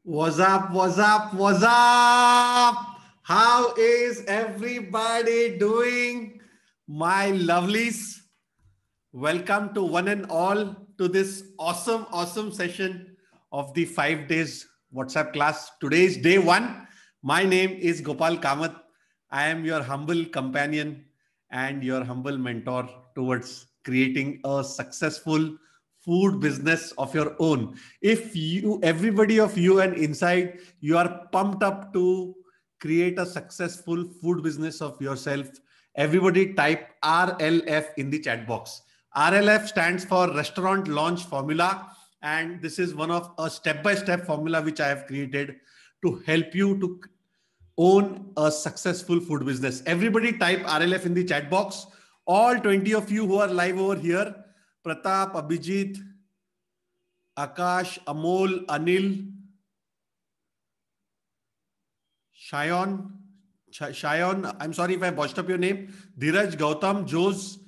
What's up? What's up? What's up? How is everybody doing? My lovelies, welcome to one and all to this awesome session of the 5 days WhatsApp class. Today is day one. My name is Gopal Kamath. I am your humble companion and your humble mentor towards creating a successful food business of your own. If you, everybody of you and inside, you are pumped up to create a successful food business of yourself, everybody type RLF in the chat box. RLF stands for Restaurant Launch Formula, and this is one of a step-by-step formula which I have created to help you to own a successful food business. Everybody type RLF in the chat box. All 20 of you who are live over here, Pratap, Abhijit, Akash, Amol, Anil, Shayon, I'm sorry if I botched up your name, Dheeraj, Gautam, Jose,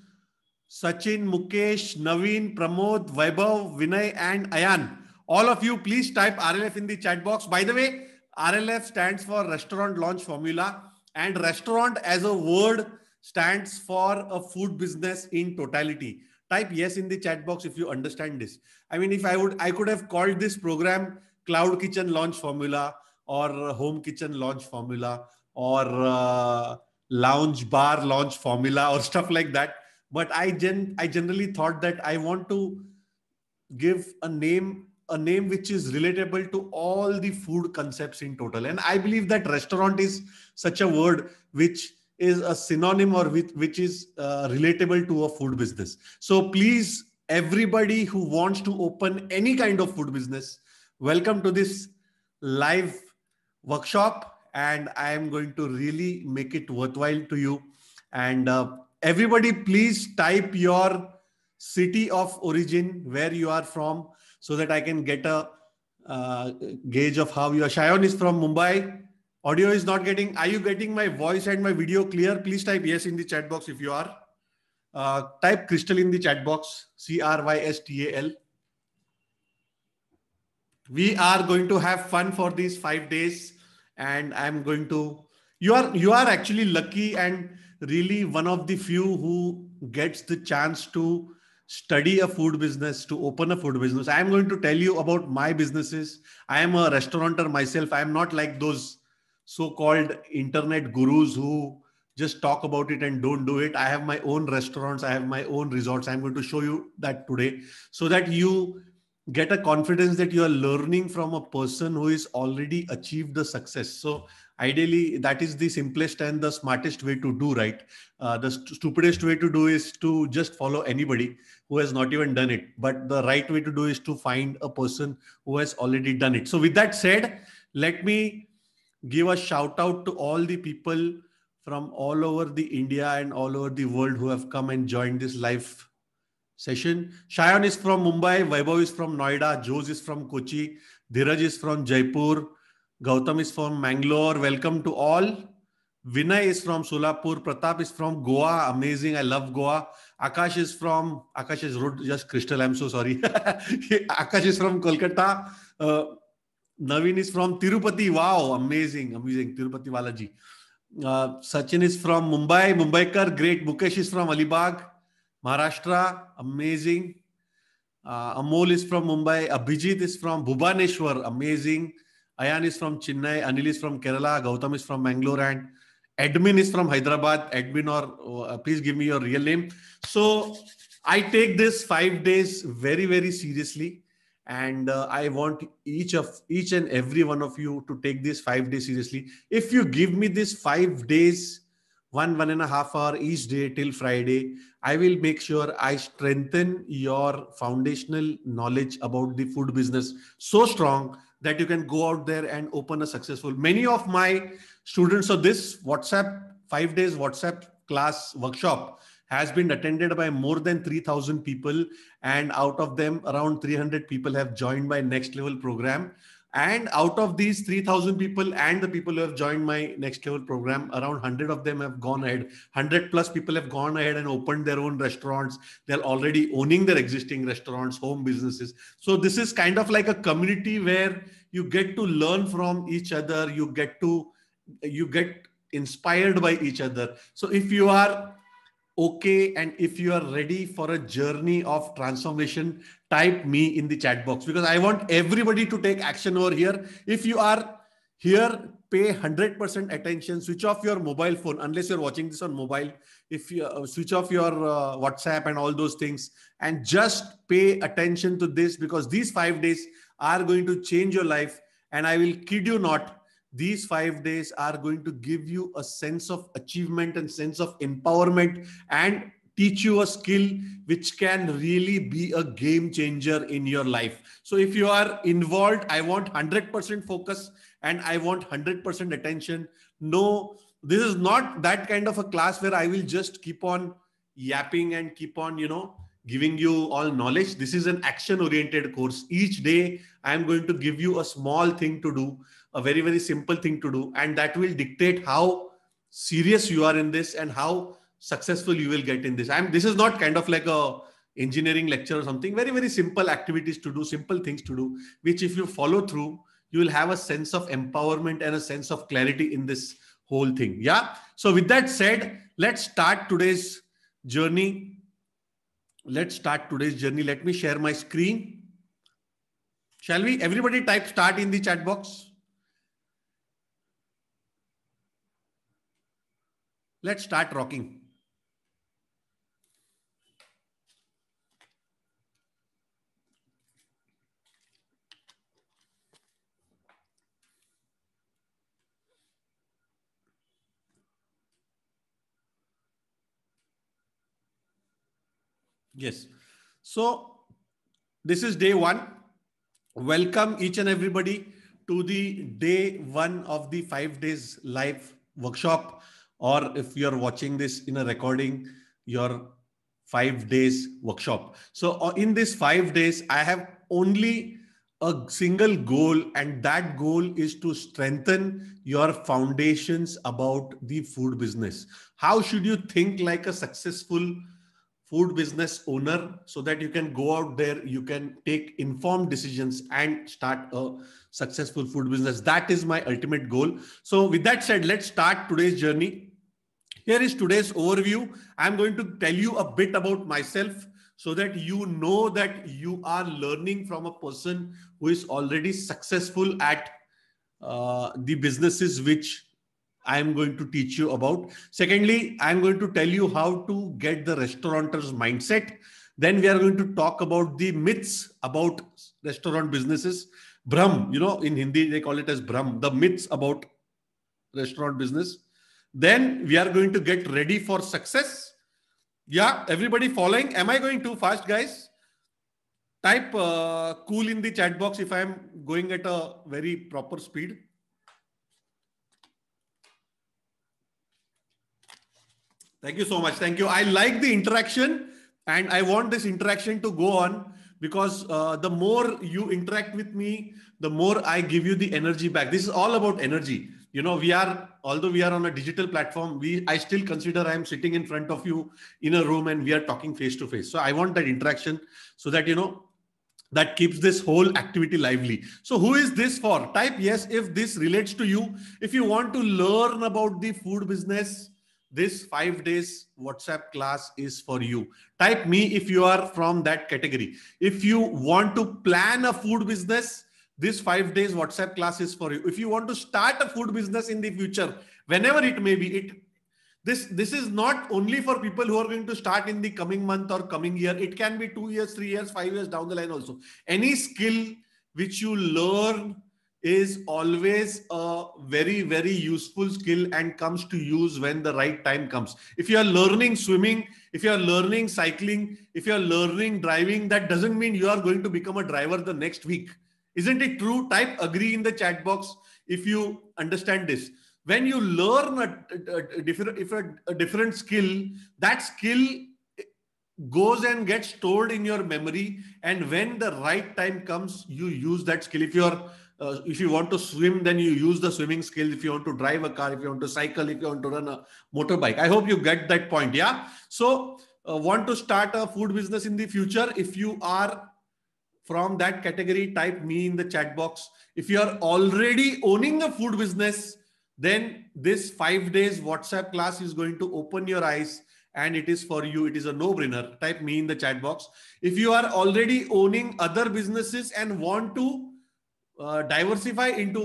Sachin, Mukesh, Naveen, Pramod, Vaibhav, Vinay, and Ayan. All of you, please type RLF in the chat box. By the way, RLF stands for Restaurant Launch Formula, and restaurant as a word stands for a food business in totality. Type yes in the chat box if you understand this. I mean, if I could have called this program Cloud Kitchen Launch Formula or Home Kitchen Launch Formula or Lounge Bar Launch Formula or stuff like that. But I generally thought that I want to give a name which is relatable to all the food concepts in total. And I believe that restaurant is such a word which is a synonym or which is relatable to a food business. So please, everybody who wants to open any kind of food business, welcome to this live workshop, and I am going to really make it worthwhile to you. And everybody, please type your city of origin, where you are from, so that I can get a gauge of how you are. Shayon is from Mumbai. Audio is not getting. Are you getting my voice and my video clear? Please type yes in the chat box if you are. Type Crystal in the chat box. Crystal. We are going to have fun for these 5 days, and I'm going to. You are actually lucky and really one of the few who gets the chance to study a food business, to open a food business. I am going to tell you about my businesses. I am a restaurateur myself. I am not like those so-called internet gurus who just talk about it and don't do it. I have my own restaurants. I have my own resorts. I'm going to show you that today so that you get a confidence that you are learning from a person who is already achieved the success. So ideally, that is the simplest and the smartest way to do, right? The stupidest way to do is to just follow anybody who has not even done it. But the right way to do is to find a person who has already done it. So with that said, let me give a shout out to all the people from all over the India and all over the world who have come and joined this live session. Shayan is from Mumbai, Vaibhav is from Noida, Jose is from Kochi, Dheeraj is from Jaipur, Gautam is from Mangalore. Welcome to all. Vinay is from Solapur, Pratap is from Goa. Amazing, I love Goa. Akash is wrote just Crystal, I'm so sorry. Akash is from Kolkata. Naveen is from Tirupati. Wow, amazing. Tirupati Balaji. Sachin is from Mumbai, Mumbaikar, great. Mukesh is from Alibag, Maharashtra, amazing. Amol is from Mumbai. Abhijit is from Bhubaneswar, amazing. Ayan is from Chennai. Anil is from Kerala. Gautam is from Mangalore. And Admin is from Hyderabad. Admin, or please give me your real name. So I take this 5 days very, very seriously. And I want each and every one of you to take this 5 days seriously. If you give me this 5 days, 1.5 hour each day till Friday, I will make sure I strengthen your foundational knowledge about the food business so strong that you can go out there and open a successful. Many of my students of this WhatsApp 5 days WhatsApp class workshop has been attended by more than 3,000 people, and out of them around 300 people have joined my next level program. And out of these 3,000 people and the people who have joined my next level program, around 100 of them have gone ahead. 100 plus people have gone ahead and opened their own restaurants. They're already owning their existing restaurants, home businesses. So this is kind of like a community where you get to learn from each other. You get inspired by each other. So if you are okay and if you are ready for a journey of transformation, type me in the chat box, because I want everybody to take action over here. If you are here, pay 100% attention. Switch off your mobile phone unless you're watching this on mobile. If you switch off your WhatsApp and all those things, and just pay attention to this, because these 5 days are going to change your life. And I will kid you not, these 5 days are going to give you a sense of achievement and sense of empowerment, and teach you a skill which can really be a game changer in your life. So if you are involved, I want 100% focus and I want 100% attention. No, this is not that kind of a class where I will just keep on yapping and keep on, giving you all knowledge. This is an action oriented course. Each day I am going to give you a small thing to do, a very, very simple thing to do, and that will dictate how serious you are in this and how successful you will get in this. This is not kind of like a engineering lecture or something. Very, very simple activities to do, simple things to do, which if you follow through, you will have a sense of empowerment and a sense of clarity in this whole thing. Yeah. So with that said, let's start today's journey. Let me share my screen. Shall we? Everybody type start in the chat box. Let's start rocking. Yes. So this is day one. Welcome each and everybody to the day one of the 5 days live workshop, or if you're watching this in a recording, your 5 days workshop. So in this 5 days, I have only a single goal, and that goal is to strengthen your foundations about the food business. How should you think like a successful food business owner, so that you can go out there, you can take informed decisions and start a successful food business. That is my ultimate goal. So with that said, let's start today's journey. Here is today's overview. I'm going to tell you a bit about myself, so that you know that you are learning from a person who is already successful at the businesses which I am going to teach you about. Secondly, I'm going to tell you how to get the restaurateur's mindset. Then we are going to talk about the myths about restaurant businesses. Brahm, in Hindi, they call it as Brahm, the myths about restaurant business. Then we are going to get ready for success. Yeah, everybody following? Am I going too fast, guys? Type cool in the chat box if I'm going at a very proper speed. Thank you so much. Thank you. I like the interaction, and I want this interaction to go on, because the more you interact with me, the more I give you the energy back. This is all about energy. Although we are on a digital platform, I still consider I am sitting in front of you in a room and we are talking face to face. So I want that interaction, so that, that keeps this whole activity lively. So who is this for? Type yes if this relates to you. If you want to learn about the food business, this 5 days WhatsApp class is for you. Type me if you are from that category. If you want to plan a food business, this 5 days WhatsApp class is for you. If you want to start a food business in the future, whenever it may be, this is not only for people who are going to start in the coming month or coming year. It can be 2 years, 3 years, 5 years down the line also. Any skill which you learn is always a very, very useful skill and comes to use when the right time comes. If you are learning swimming, if you are learning cycling, if you are learning driving, that doesn't mean you are going to become a driver the next week. Isn't it true? Type agree in the chat box if you understand this. When you learn a different skill, that skill goes and gets stored in your memory, and when the right time comes, you use that skill. If you want to swim, then you use the swimming skill. If you want to drive a car, if you want to cycle, if you want to run a motorbike. I hope you get that point. Yeah. So want to start a food business in the future. If you are from that category, type me in the chat box. If you are already owning a food business, then this 5 days WhatsApp class is going to open your eyes and it is for you. It is a no-brainer. Type me in the chat box. If you are already owning other businesses and want to diversify into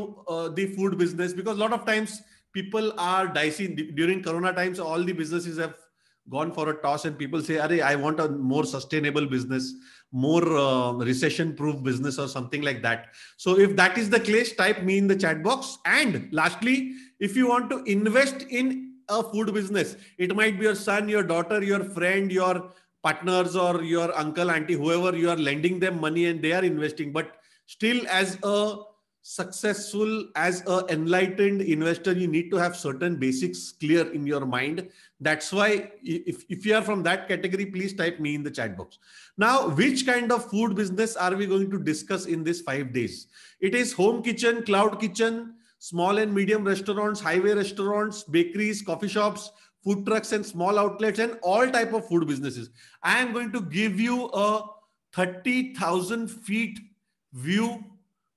the food business, because a lot of times people are dicey during Corona times. All the businesses have gone for a toss and people say, I want a more sustainable business, more recession proof business or something like that. So if that is the case, type me in the chat box. And lastly, if you want to invest in a food business, it might be your son, your daughter, your friend, your partners, or your uncle, auntie, whoever you are lending them money and they are investing. But still, as a successful, as a enlightened investor, you need to have certain basics clear in your mind. That's why if you are from that category, please type me in the chat box. Now, which kind of food business are we going to discuss in this 5 days? It is home kitchen, cloud kitchen, small and medium restaurants, highway restaurants, bakeries, coffee shops, food trucks and small outlets, and all type of food businesses. I am going to give you a 30,000 feet view.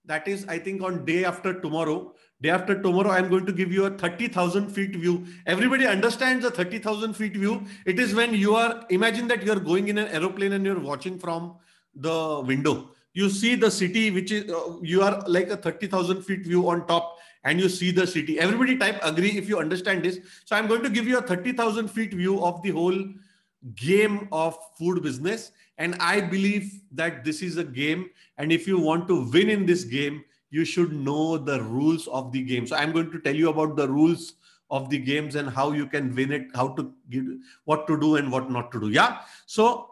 That is, I think, on day after tomorrow. Day after tomorrow, I'm going to give you a 30,000 feet view. Everybody understands the 30,000 feet view. It is when you are, imagine that you're going in an aeroplane and you're watching from the window. You see the city, which is, you are like a 30,000 feet view on top and you see the city. Everybody type agree if you understand this. So I'm going to give you a 30,000 feet view of the whole game of food business. And I believe that this is a game. And if you want to win in this game, you should know the rules of the game. So I'm going to tell you about the rules of the games and how you can win it, how to give, what to do and what not to do. Yeah. So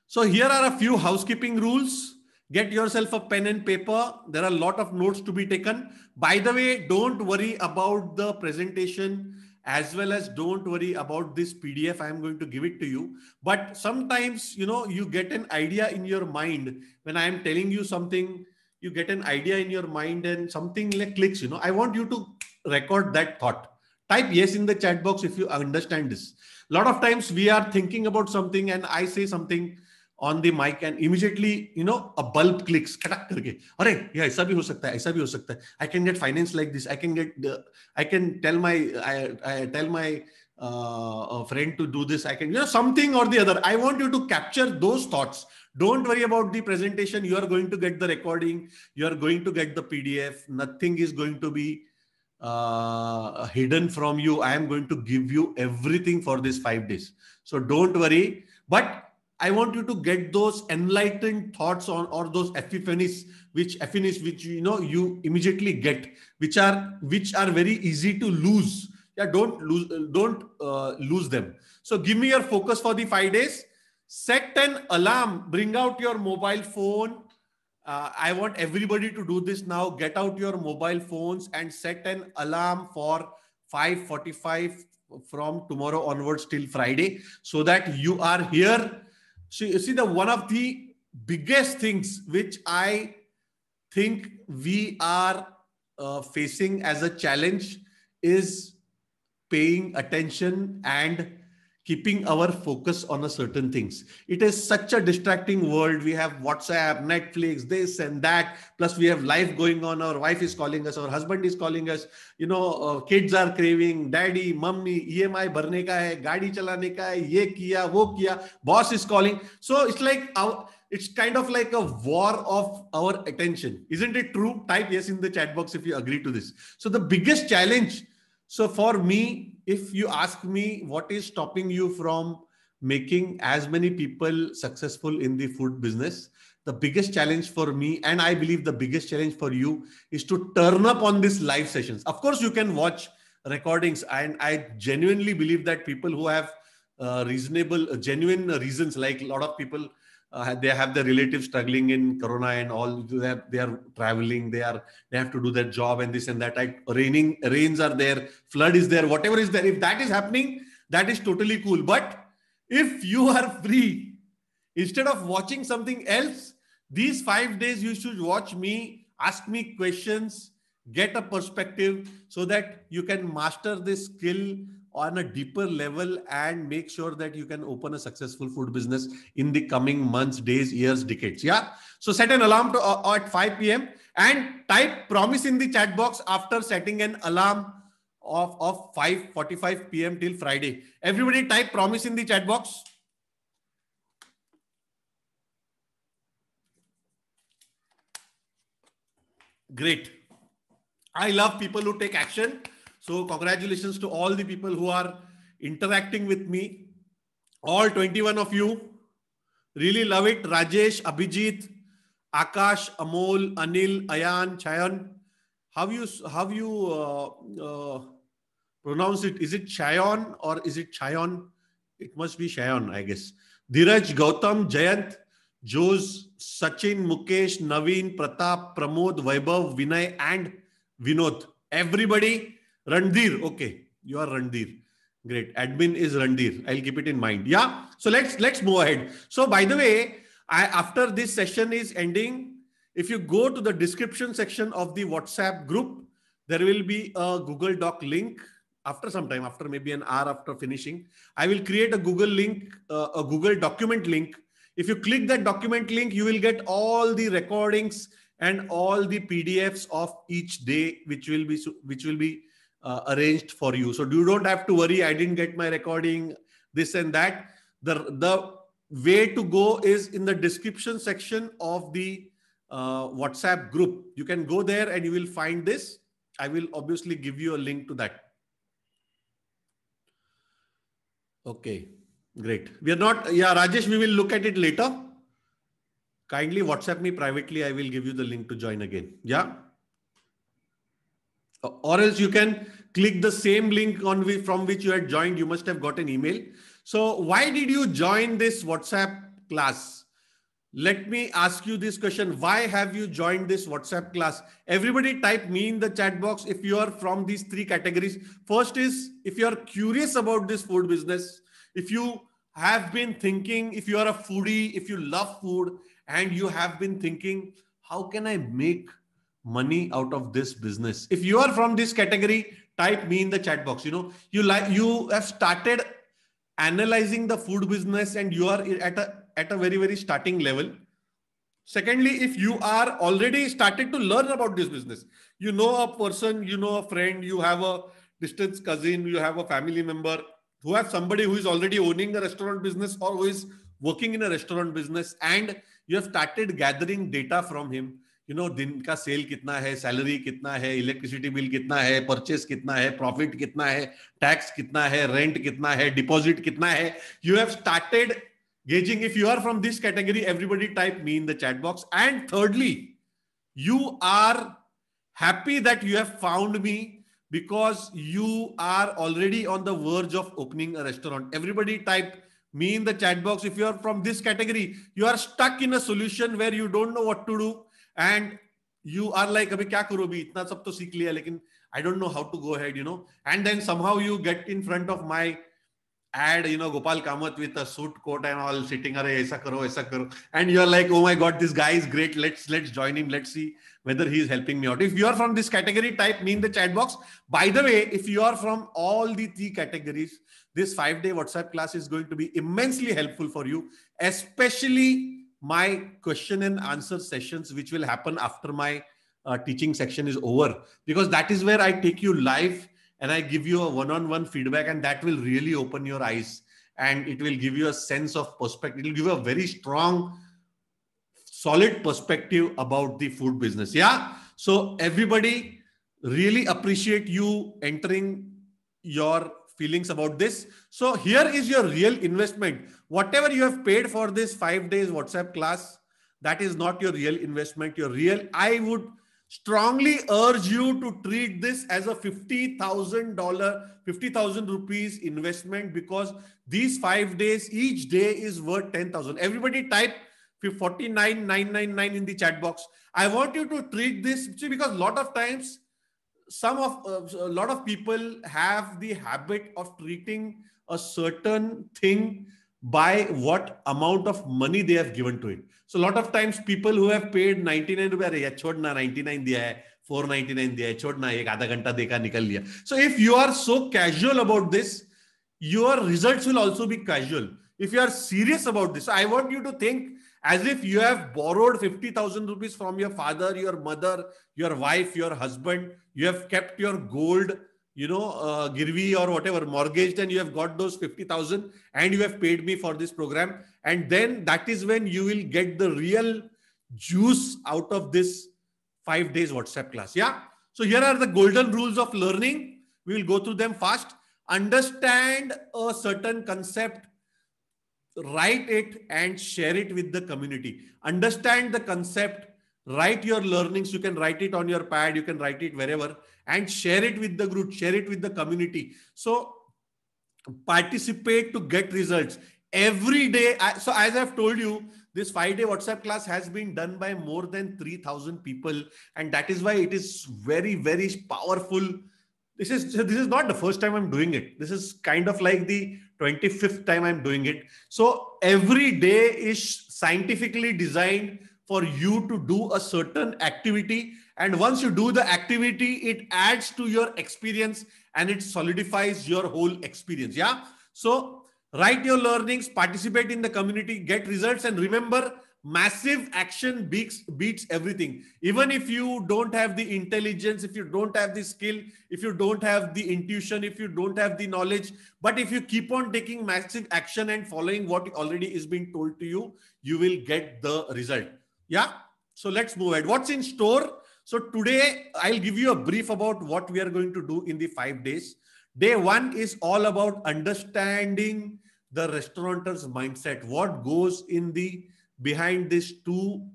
here are a few housekeeping rules. Get yourself a pen and paper. There are a lot of notes to be taken. By the way, don't worry about the presentation, as well as don't worry about this PDF. I am going to give it to you. But sometimes, you get an idea in your mind when I am telling you something. You get an idea in your mind and something like clicks. I want you to record that thought. Type yes in the chat box if you understand this. A lot of times we are thinking about something and I say something on the mic and immediately, a bulb clicks. Arey, yeah, aisa bhi ho sakta hai, aisa bhi ho sakta hai. I can get finance like this. I can tell my friend to do this. I can, something or the other. I want you to capture those thoughts. Don't worry about the presentation. You are going to get the recording. You are going to get the PDF. Nothing is going to be hidden from you. I am going to give you everything for this 5 days. So don't worry. But I want you to get those enlightened thoughts on, or those epiphanies, which you immediately get, which are very easy to lose. Yeah, don't lose them. So give me your focus for the 5 days. Set an alarm. Bring out your mobile phone. I want everybody to do this now. Get out your mobile phones and set an alarm for 5:45 from tomorrow onwards till Friday, so that you are here. So you see, one of the biggest things which I think we are facing as a challenge is paying attention and keeping our focus on a certain things. It is such a distracting world. We have WhatsApp, Netflix, this and that. Plus we have life going on. Our wife is calling us. Our husband is calling us. Kids are craving, daddy, mummy, EMI bharne ka hai, gaadi chalane ka hai, ye kiya, wo kiya. Boss is calling. So it's kind of like a war of our attention. Isn't it true? Type yes in the chat box if you agree to this. So the biggest challenge, so for me, if you ask me what is stopping you from making as many people successful in the food business, the biggest challenge for me, and I believe the biggest challenge for you, is to turn up on these live sessions. Of course, you can watch recordings, and I genuinely believe that people who have genuine reasons, like a lot of people, they have their relatives struggling in Corona and all. They are traveling. They have to do their job and this and that. Rains are there. Flood is there. Whatever is there. If that is happening, that is totally cool. But if you are free, instead of watching something else, these 5 days you should watch me, ask me questions, get a perspective, so that you can master this skill on a deeper level and make sure that you can open a successful food business in the coming months, days, years, decades. Yeah. So set an alarm to, at 5 p.m. and type promise in the chat box after setting an alarm of 5:45 p.m. till Friday. Everybody type promise in the chat box. Great. I love people who take action. So congratulations to all the people who are interacting with me. All 21 of you. Really love it. Rajesh, Abhijit, Akash, Amol, Anil, Ayan, Chayan. How you pronounce it? Is it Chayon or is it Chayon? It must be Chayon, I guess. Dheeraj, Gautam, Jayant, Jose, Sachin, Mukesh, Naveen, Pratap, Pramod, Vaibhav, Vinay, and Vinod. Everybody, Randhir. Okay, you are Randhir. Great. Admin is Randhir. I'll keep it in mind. Yeah. So let's move ahead. So by the way, after this session is ending, if you go to the description section of the WhatsApp group, there will be a Google Doc link. After some time, after maybe an hour after finishing, I will create a Google link, a Google document link. If you click that document link, you will get all the recordings and all the PDFs of each day, which will be arranged for you. So you don't have to worry, I didn't get my recording, this and that. The way to go is in the description section of the WhatsApp group. You can go there and you will find this. I will obviously give you a link to that. Okay, great. We are not, yeah, Rajesh, we will look at it later. Kindly WhatsApp me privately. I will give you the link to join again. Yeah. Or else you can click the same link from which you had joined. You must have got an email. So why did you join this WhatsApp class? Let me ask you this question. Why have you joined this WhatsApp class? Everybody type me in the chat box if you are from these three categories. First is if you are curious about this food business, if you have been thinking, if you are a foodie, if you love food and you have been thinking, how can I make money out of this business? If you are from this category, type me in the chat box. You have started analyzing the food business and you are at a very, very starting level. Secondly, if you are already started to learn about this business, you know a person, you know a friend, you have a distant cousin, you have a family member who has somebody who is already owning a restaurant business or who is working in a restaurant business, and you have started gathering data from him. दिन का cell कितना है, salary कितना है, electricity bill कितना है, purchase कितना है, प्रॉफिट कितना है, टैक्स कितना है, रेंट कितना है, डिपॉजिट कितना है. You have started gauging. If you are from this category, everybody type me in the chat box. And thirdly, you are happy that you have found me because you are already on the verge of opening a restaurant. Everybody type me in the chat box. If you are from this category, you are stuck in a solution where you don't know what to do. And you are like, abhi kya karo bhi? Itna sab to seekh liya, lekin I don't know how to go ahead, And then somehow you get in front of my ad, Gopal Kamath with a suit coat and all sitting, Are, aisa karo. And you're like, oh my God, this guy is great. Let's join him. Let's see whether he is helping me out. If you are from this category, type me in the chat box. By the way, if you are from all the three categories, this 5-day WhatsApp class is going to be immensely helpful for you, especially my question and answer sessions, which will happen after my teaching section is over, because that is where I take you live and I give you a one-on-one feedback, and that will really open your eyes and it will give you a sense of perspective. It will give you a very strong, solid perspective about the food business. Yeah. So everybody, really appreciate you entering your feelings about this. So here is your real investment. Whatever you have paid for this 5 days WhatsApp class, that is not your real investment. I would strongly urge you to treat this as a $50,000 rupees investment, because these 5 days, each day is worth 10,000. Everybody type 49,999 in the chat box. I want you to treat this, because a lot of times, a lot of people have the habit of treating a certain thing by what amount of money they have given to it. So a lot of times people who have paid 99 rupees, 99 diya hai, 499 दिया है, छोड़ना, एक आधा घंटा देखा निकल लिया. So if you are so casual about this, your results will also be casual. If you are serious about this, I want you to think as if you have borrowed 50,000 rupees from your father, your mother, your wife, your husband. You have kept your gold, girvi or whatever, mortgaged, and you have got those 50,000 and you have paid me for this program. And then that is when you will get the real juice out of this 5 days WhatsApp class. Yeah. So here are the golden rules of learning. We will go through them fast. Understand a certain concept, write it and share it with the community. Understand the concept, write your learnings. You can write it on your pad, you can write it wherever, and share it with the group, share it with the community. So participate to get results every day. So as I've told you, this 5-day WhatsApp class has been done by more than 3,000 people. And that is why it is very, very powerful. This is not the first time I'm doing it. This is kind of like the 25th time I'm doing it. So every day is scientifically designed for you to do a certain activity. And once you do the activity, it adds to your experience and it solidifies your whole experience. Yeah. So write your learnings, participate in the community, get results, and remember, massive action beats everything. Even if you don't have the intelligence, if you don't have the skill, if you don't have the intuition, if you don't have the knowledge, but if you keep on taking massive action and following what already is being told to you, you will get the result. Yeah. So let's move ahead. What's in store? So today I'll give you a brief about what we are going to do in the 5 days. Day 1 is all about understanding the restaurateur's mindset. What goes in the behind these 2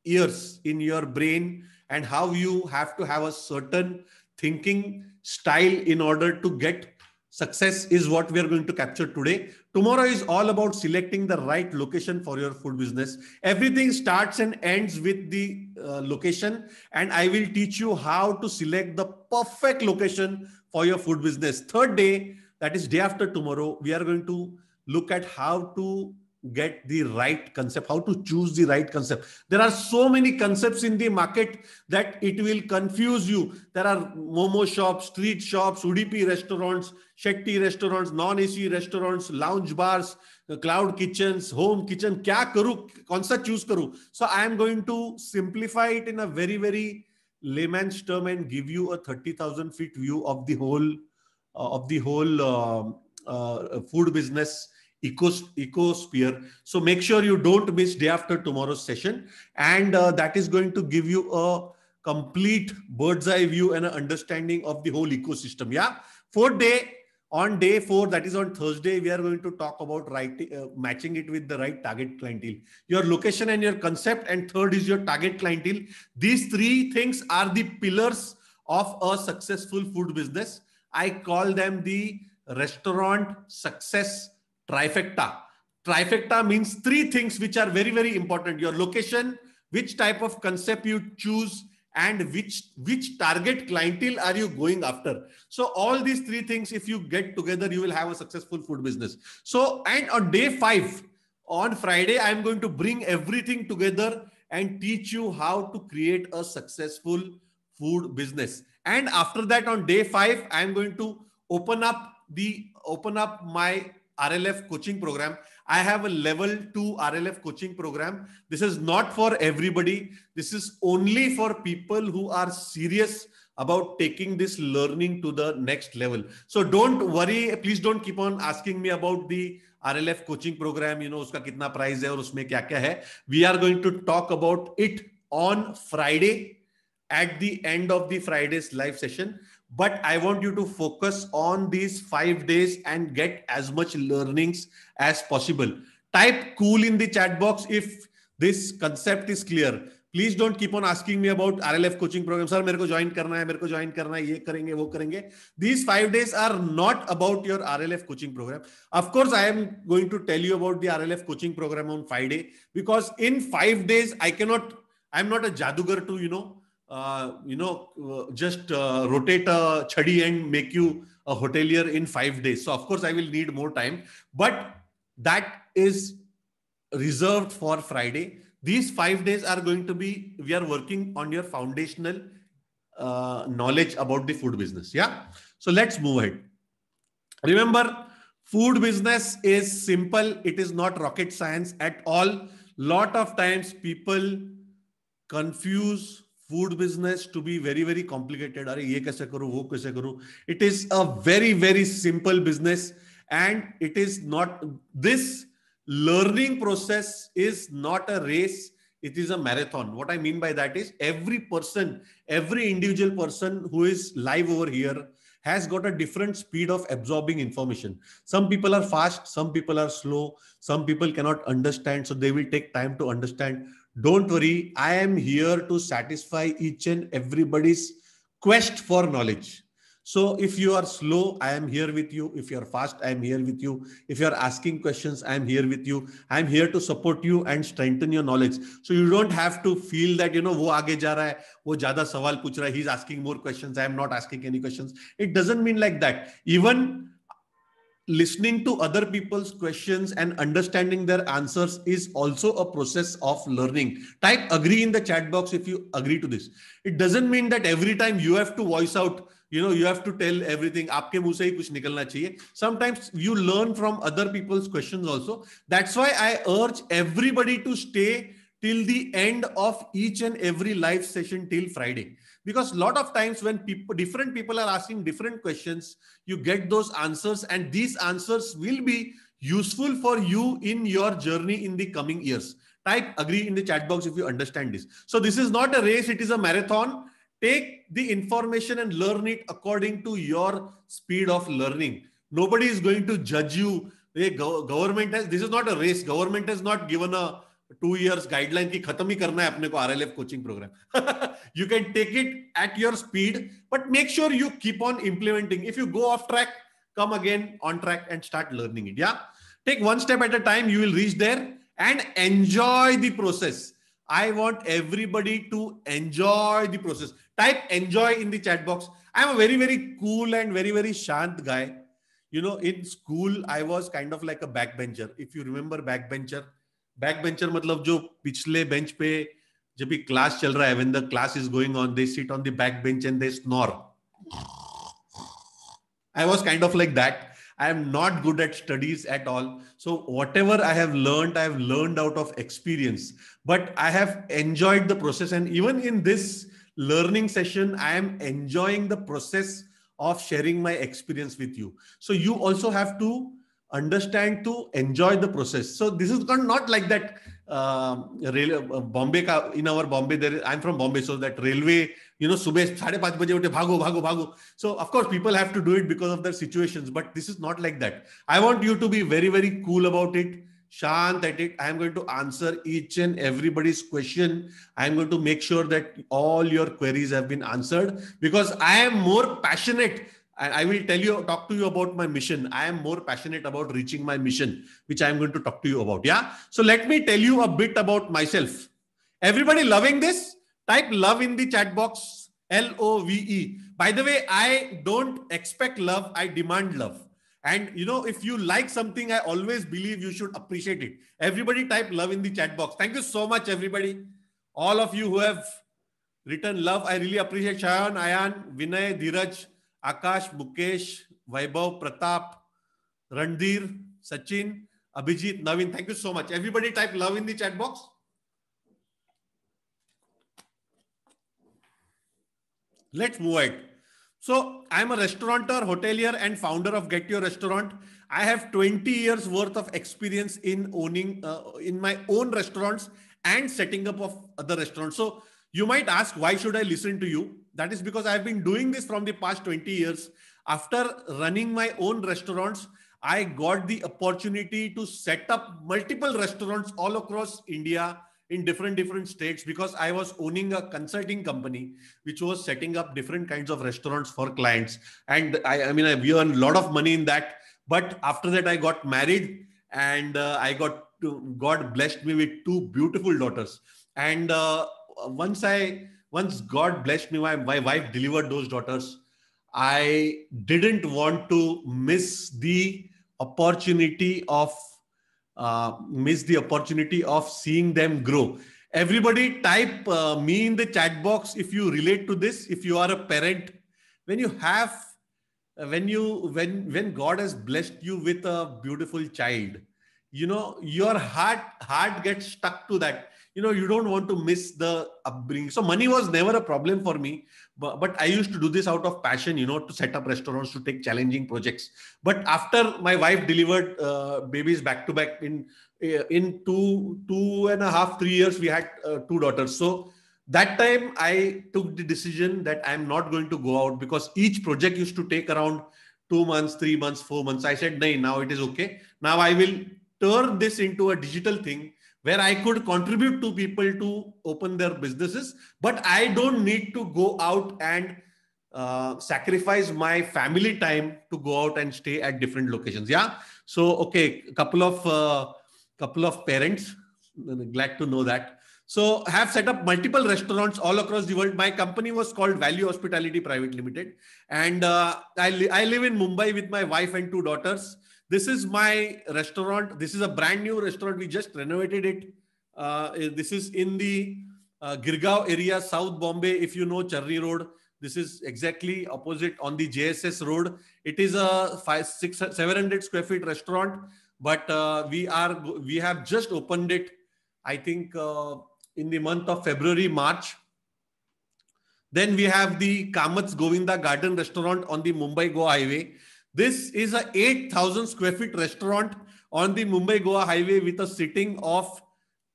ears in your brain, and how you have to have a certain thinking style in order to get success is what we are going to capture today. Tomorrow is all about selecting the right location for your food business. Everything starts and ends with the location, and I will teach you how to select the perfect location for your food business. Third day, that is day after tomorrow, we are going to look at how to get the right concept, how to choose the right concept. There are so many concepts in the market that it will confuse you. There are momo shops, street shops, Udupi restaurants, Shetty restaurants, non-AC restaurants, lounge bars, cloud kitchens, home kitchen. Kya karu? Kaun sa choose karu? So I am going to simplify it in a very, very layman's term and give you a 30,000 feet view of the whole food business ecosphere. So make sure you don't miss day after tomorrow's session, and that is going to give you a complete bird's eye view and an understanding of the whole ecosystem. Yeah. Fourth day, on day 4, that is on Thursday, we are going to talk about matching it with the right target clientele, your location and your concept, and third is your target clientele. These 3 things are the pillars of a successful food business. I call them the restaurant success trifecta. Trifecta means 3 things which are very, very important: your location, which type of concept you choose, and which target clientele are you going after. So all these 3 things, if you get together, you will have a successful food business. So, and on day 5, on Friday, I'm going to bring everything together and teach you how to create a successful food business. And after that, on day 5, I'm going to open up my RLF coaching program. I have a level 2 RLF coaching program. This is not for everybody. This is only for people who are serious about taking this learning to the next level. So don't worry. Please don't keep on asking me about the RLF coaching program. Uska kitna price hai aur usme kya kya hai. We are going to talk about it on Friday at the end of the Friday's live session. But I want you to focus on these 5 days and get as much learnings as possible. Type cool in the chat box if this concept is clear. Please don't keep on asking me about RLF coaching program. Sir, मेरे को join करना है, ये करेंगे, वो करेंगे. These 5 days are not about your RLF coaching program. Of course, I am going to tell you about the RLF coaching program on Friday, because in 5 days, I'm not a jadugar to, just rotate a chadi and make you a hotelier in 5 days. So of course I will need more time, but that is reserved for Friday. These 5 days are going to be, we are working on your foundational knowledge about the food business. Yeah. So let's move ahead. Remember, food business is simple. It is not rocket science at all. Lot of times people confuse food business to be very, very complicated. Are ye kaise karu, wo kaise karu. It is a very, very simple business, and it is not, this learning process is not a race. It is a marathon. What I mean by that is every person, every individual person who is live over here has got a different speed of absorbing information. Some people are fast, some people are slow, some people cannot understand, so they will take time to understand. Don't worry, I am here to satisfy each and everybody's quest for knowledge. So if you are slow, I am here with you. If you are fast, I am here with you. If you are asking questions, I am here with you. I am here to support you and strengthen your knowledge. So you don't have to feel that, wo aage ja raha hai, wo zyada sawal puch raha hai, he's asking more questions, I am not asking any questions. It doesn't mean like that. Even listening to other people's questions and understanding their answers is also a process of learning. Type agree in the chat box if you agree to this. It doesn't mean that every time you have to voice out, you have to tell everything. Aapke muh se hi kuch nikalna chahiye. Sometimes you learn from other people's questions also. That's why I urge everybody to stay till the end of each and every live session till Friday. Because a lot of times when different people are asking different questions, you get those answers, and these answers will be useful for you in your journey in the coming years. Type agree in the chat box if you understand this. So this is not a race, it is a marathon. Take the information and learn it according to your speed of learning. Nobody is going to judge you. This is not a race. Government has not given a 2 years guideline ki khatam hi karna hai apne ko RLF coaching program. You can take it at your speed, but make sure you keep on implementing. If you go off track, come again on track and start learning it. Yeah. Take one step at a time. You will reach there and enjoy the process. I want everybody to enjoy the process. Type enjoy in the chat box. I'm a very, very cool and very, very shant guy. In school, I was kind of like a backbencher. If you remember backbencher मतलब जो पिछले bench पे जब भी class चल रहा है, when the class is going on, they sit on the back bench and they snore. I was kind of like that. I am not good at studies at all. So whatever I have learned out of experience. But I have enjoyed the process. And even in this learning session, I am enjoying the process of sharing my experience with you. So you also have to understand to enjoy the process. So this is not like that. Bombay in our Bombay, I'm from Bombay, so that railway, subah 5:30 baje utte, bhago. So of course people have to do it because of their situations, but this is not like that. I want you to be very, very cool about it, shant at it. I am going to answer each and everybody's question. I am going to make sure that all your queries have been answered, because I am more passionate. And I will talk to you about my mission. I am more passionate about reaching my mission, which I am going to talk to you about. Yeah. So let me tell you a bit about myself. Everybody loving this? Type love in the chat box. LOVE. By the way, I don't expect love. I demand love. And if you like something, I always believe you should appreciate it. Everybody type love in the chat box. Thank you so much, everybody. All of you who have written love, I really appreciate. Shayan, Ayan, Vinay, Dheeraj, Akash, Mukesh, Vaibhav, Pratap, Randhir, Sachin, Abhijit, Navin. Thank you so much. Everybody type love in the chat box. Let's move ahead. So I'm a restaurateur, hotelier, and founder of Get Your Restaurant. I have 20 years worth of experience in owning in my own restaurants and setting up of other restaurants. So you might ask, why should I listen to you? That is because I've been doing this from the past 20 years. After running my own restaurants, I got the opportunity to set up multiple restaurants all across India in different states, because I was owning a consulting company which was setting up different kinds of restaurants for clients. And I we earned a lot of money in that. But after that, I got married, and God blessed me with 2 beautiful daughters. And once God blessed me, my wife delivered those daughters. I didn't want to miss the opportunity of seeing them grow. Everybody type me in the chat box if you relate to this. If you are a parent, when you have, when God has blessed you with a beautiful child, your heart gets stuck to that. You don't want to miss the upbringing. So money was never a problem for me, but I used to do this out of passion, to set up restaurants, to take challenging projects. But after my wife delivered babies back to back in two and a half, 3 years, we had two daughters. So that time I took the decision that I'm not going to go out, because each project used to take around 2 months, 3 months, 4 months. I said, "No, now it is okay. Now I will turn this into a digital thing where I could contribute to people to open their businesses, but I don't need to go out and sacrifice my family time to go out and stay at different locations." Yeah. So, okay, couple of parents, glad to know that. So I have set up multiple restaurants all across the world. My company was called Value Hospitality Private Limited. And I live in Mumbai with my wife and two daughters. This is my restaurant. This is a brand new restaurant. We just renovated it. This is in the Girgaon area, South Bombay. If you know Charni Road, this is exactly opposite on the JSS Road. It is a 700 square feet restaurant, but we have just opened it, I think, in the month of February, March. Then we have the Kamath's Govinda Garden Restaurant on the Mumbai-Goa Highway. This is a 8,000 square feet restaurant on the Mumbai-Goa Highway with a sitting of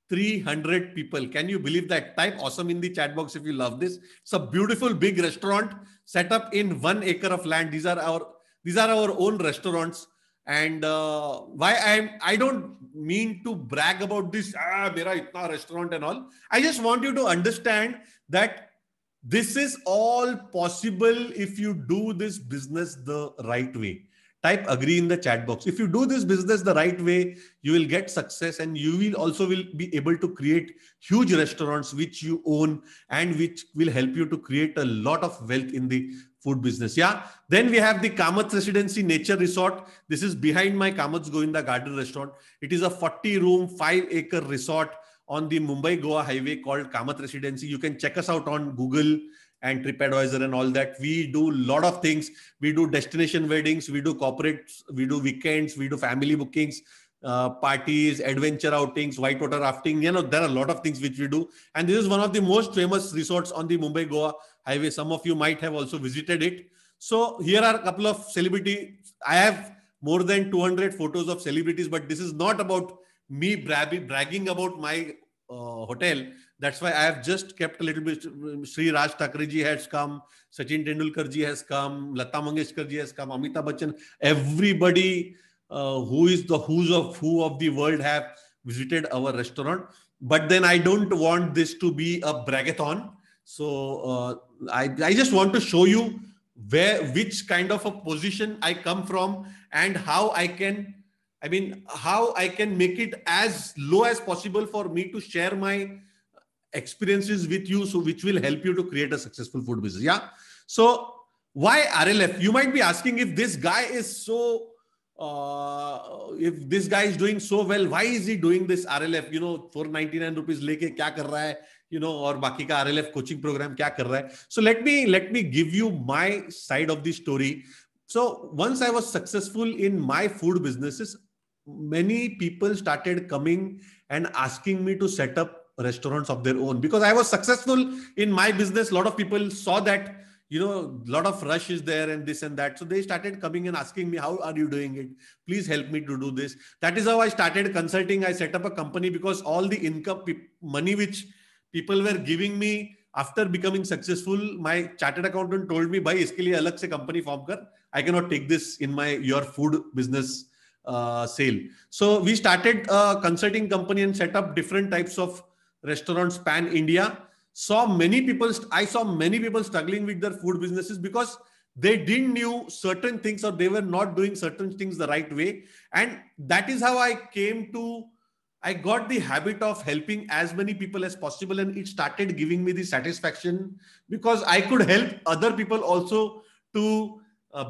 300 people. Can you believe that? Type awesome in the chat box if you love this. It's a beautiful big restaurant set up in 1 acre of land. These are our own restaurants. And why I don't mean to brag about this, mera itna restaurant and all. I just want you to understand that this is all possible if you do this business the right way. Type agree in the chat box. If you do this business the right way, you will get success, and you will be able to create huge restaurants which you own and which will help you to create a lot of wealth in the food business. Yeah. Then we have the Kamath Residency Nature Resort. This is behind my Kamath's Govinda Garden Restaurant. It is a 40-room, 5-acre resort on the Mumbai-Goa Highway called Kamath Residency. You can check us out on Google and TripAdvisor and all that. We do a lot of things. We do destination weddings, we do corporates, we do weekends, we do family bookings, parties, adventure outings, whitewater rafting. There are a lot of things which we do. And this is one of the most famous resorts on the Mumbai-Goa Highway. Some of you might have also visited it. So here are a couple of celebrities. I have more than 200 photos of celebrities, but this is not about me bragging about my hotel. That's why I have just kept a little bit. Sri Raj Thakre ji has come, Sachin Tendulkar ji has come, Lata Mangeshkar ji has come, Amitabh Bachchan. Everybody who is the who's of who of the world have visited our restaurant. But then I don't want this to be a bragathon. So I just want to show you which kind of a position I come from, and how I can make it as low as possible for me to share my experiences with you, so which will help you to create a successful food business. Yeah. So why RLF? You might be asking, if this guy is doing so well, why is he doing this RLF? 499 rupees leke kya kar raha hai? Or baki ka RLF coaching program kya kar raha hai? So let me give you my side of the story. So once I was successful in my food businesses, many people started coming and asking me to set up restaurants of their own, because I was successful in my business. A lot of people saw that, a lot of rush is there and this and that. So they started coming and asking me, how are you doing it? Please help me to do this. That is how I started consulting. I set up a company, because all the income money which people were giving me after becoming successful, my chartered accountant told me, bhai, iske liye alag se company form kar. I cannot take this in your food business sale. So we started a consulting company and set up different types of restaurants pan India. I saw many people struggling with their food businesses because they didn't knew certain things, or they were not doing certain things the right way. And that is how I got the habit of helping as many people as possible. And it started giving me the satisfaction, because I could help other people also to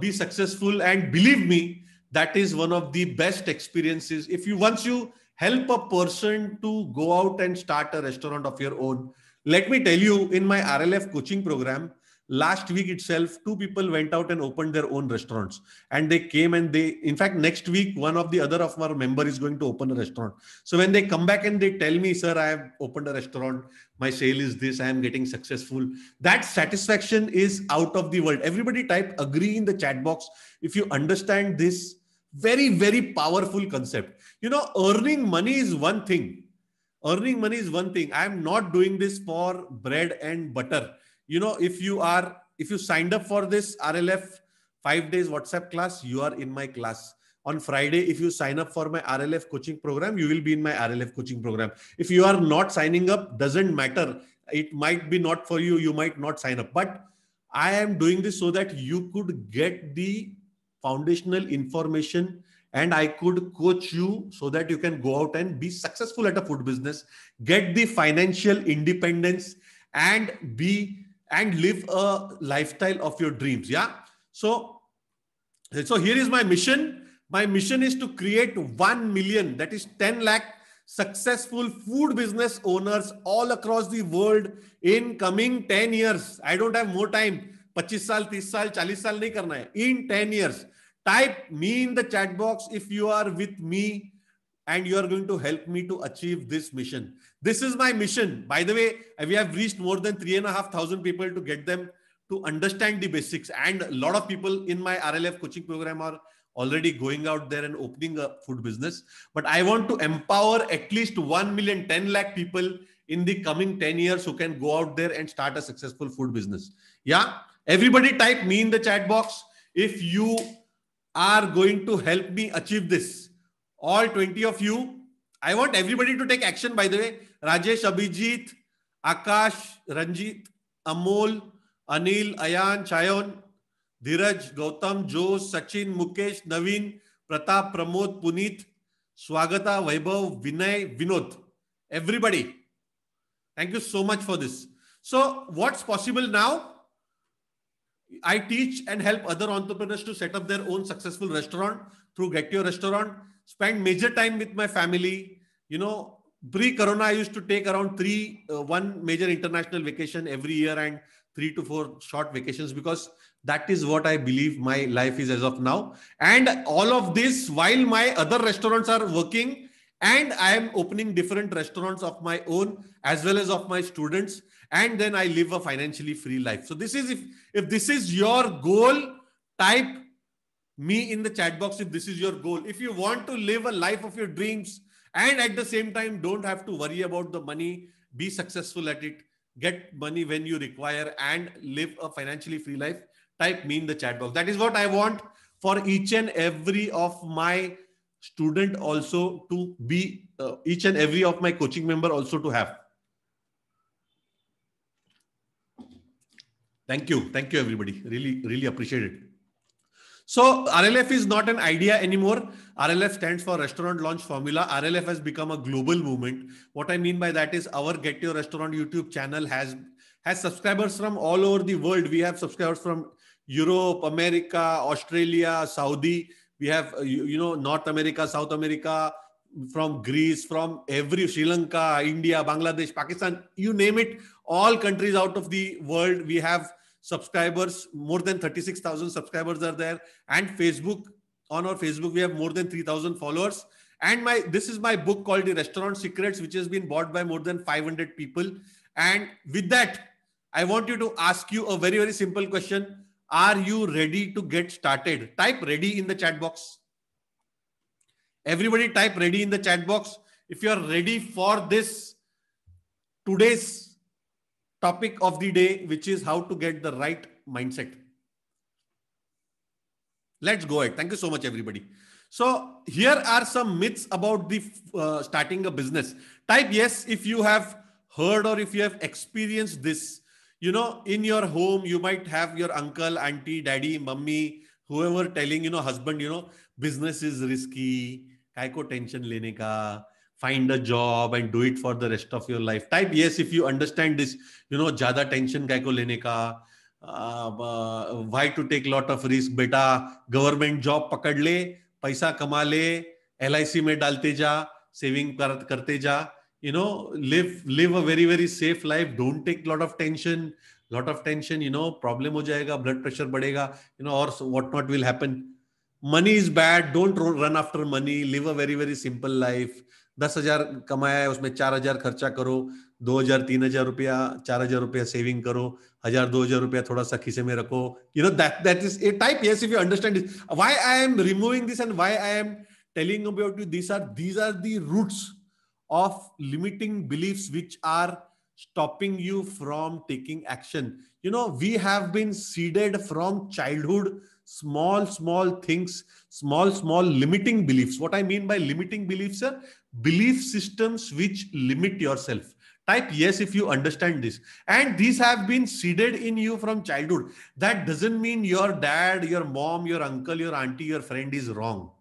be successful. And believe me, that is one of the best experiences. Once you help a person to go out and start a restaurant of your own. Let me tell you, in my RLF coaching program, last week itself, two people went out and opened their own restaurants. And they came and in fact, next week, one of the other of our member is going to open a restaurant. So when they come back and they tell me, sir, I have opened a restaurant, my sale is this, I am getting successful. That satisfaction is out of the world. Everybody type agree in the chat box if you understand this very, very powerful concept. Earning money is one thing. Earning money is one thing. I am not doing this for bread and butter. If you signed up for this RLF 5 days WhatsApp class, you are in my class. On Friday, if you sign up for my RLF coaching program, you will be in my RLF coaching program. If you are not signing up, doesn't matter. It might be not for you. You might not sign up. But I am doing this so that you could get the foundational information and I could coach you so that you can go out and be successful at a food business, get the financial independence and live a lifestyle of your dreams. Yeah. So here is my mission. My mission is to create 1 million, that is 10 lakh successful food business owners all across the world in coming 10 years. I don't have more time. 25 साल, 30 साल, 40 साल नहीं करना है. In 10 years. Type me in the chat box if you are with me and you are going to help me to achieve this mission. This is my mission. By the way, we have reached more than 3,500 people to get them to understand the basics. And a lot of people in my RLF coaching program are already going out there and opening a food business. But I want to empower at least 1 million, 10 lakh people in the coming 10 years who can go out there and start a successful food business. Yeah. Everybody type me in the chat box if you are going to help me achieve this. All 20 of you. I want everybody to take action, by the way. Rajesh, Abhijit, Akash, Ranjit, Amol, Anil, Ayan, Chayon, Dhiraj, Gautam, Jose, Sachin, Mukesh, Naveen, Pratap, Pramod, Puneet, Swagata, Vaibhav, Vinay, Vinod. Everybody. Thank you so much for this. So what's possible now? I teach and help other entrepreneurs to set up their own successful restaurant through Get Your Restaurant. Spend major time with my family. Pre-corona, I used to take around one major international vacation every year and 3 to 4 short vacations, because that is what I believe my life is as of now. And all of this while my other restaurants are working and I am opening different restaurants of my own as well as of my students. And then I live a financially free life. So this is, if this is your goal, type me in the chat box if this is your goal. If you want to live a life of your dreams and at the same time don't have to worry about the money, be successful at it, get money when you require and live a financially free life, type me in the chat box. That is what I want for each and every of my student also to be, each and every of my coaching member also to have. Thank you. Thank you, everybody. Really, really appreciate it. So RLF is not an idea anymore. RLF stands for Restaurant Launch Formula. RLF has become a global movement. What I mean by that is our Get Your Restaurant YouTube channel has subscribers from all over the world. We have subscribers from Europe, America, Australia, Saudi. We have, North America, South America, from Greece, from Sri Lanka, India, Bangladesh, Pakistan, you name it, all countries out of the world. We have subscribers, more than 36,000 subscribers are there. And Facebook, on our Facebook, we have more than 3,000 followers. And this is my book called The Restaurant Secrets, which has been bought by more than 500 people. And with that, I want you to ask you a very, very simple question. Are you ready to get started? Type ready in the chat box. Everybody type ready in the chat box. If you are ready for this, today's topic of the day, which is how to get the right mindset. Let's go ahead. Thank you so much, everybody. So here are some myths about the starting a business. Type yes if you have heard or if you have experienced this. In your home, you might have your uncle, auntie, daddy, mummy, whoever telling, husband, business is risky. Kai ko tension lene ka. Find a job and do it for the rest of your life. Type yes if you understand this. Jada tension kai ko lene ka. Why to take lot of risk? Beta, government job pakad le, paisa kama le, LIC mein dalte ja, saving karte ja, live a very very safe life, don't take lot of tension, problem ho jayega, blood pressure badega, or what not will happen. Money is bad, don't run after money, live a very very simple life. 10,000 कमाया है, उसमें 4,000 खर्चा करो, 2,000 3,000 रुपया, 4,000 रुपया saving करो, 1,000 2,000 रुपया थोड़ा सा खीसे में रखो. That is a type. Yes, if you understand this, why I am removing this and why I am telling about you, these are the roots of limiting beliefs which are stopping you from taking action. We have been seeded from childhood, small things, small limiting beliefs. What I mean by limiting beliefs are belief systems which limit yourself. Type yes if you understand this. And these have been seeded in you from childhood. That doesn't mean your dad, your mom, your uncle, your auntie, your friend is wrong.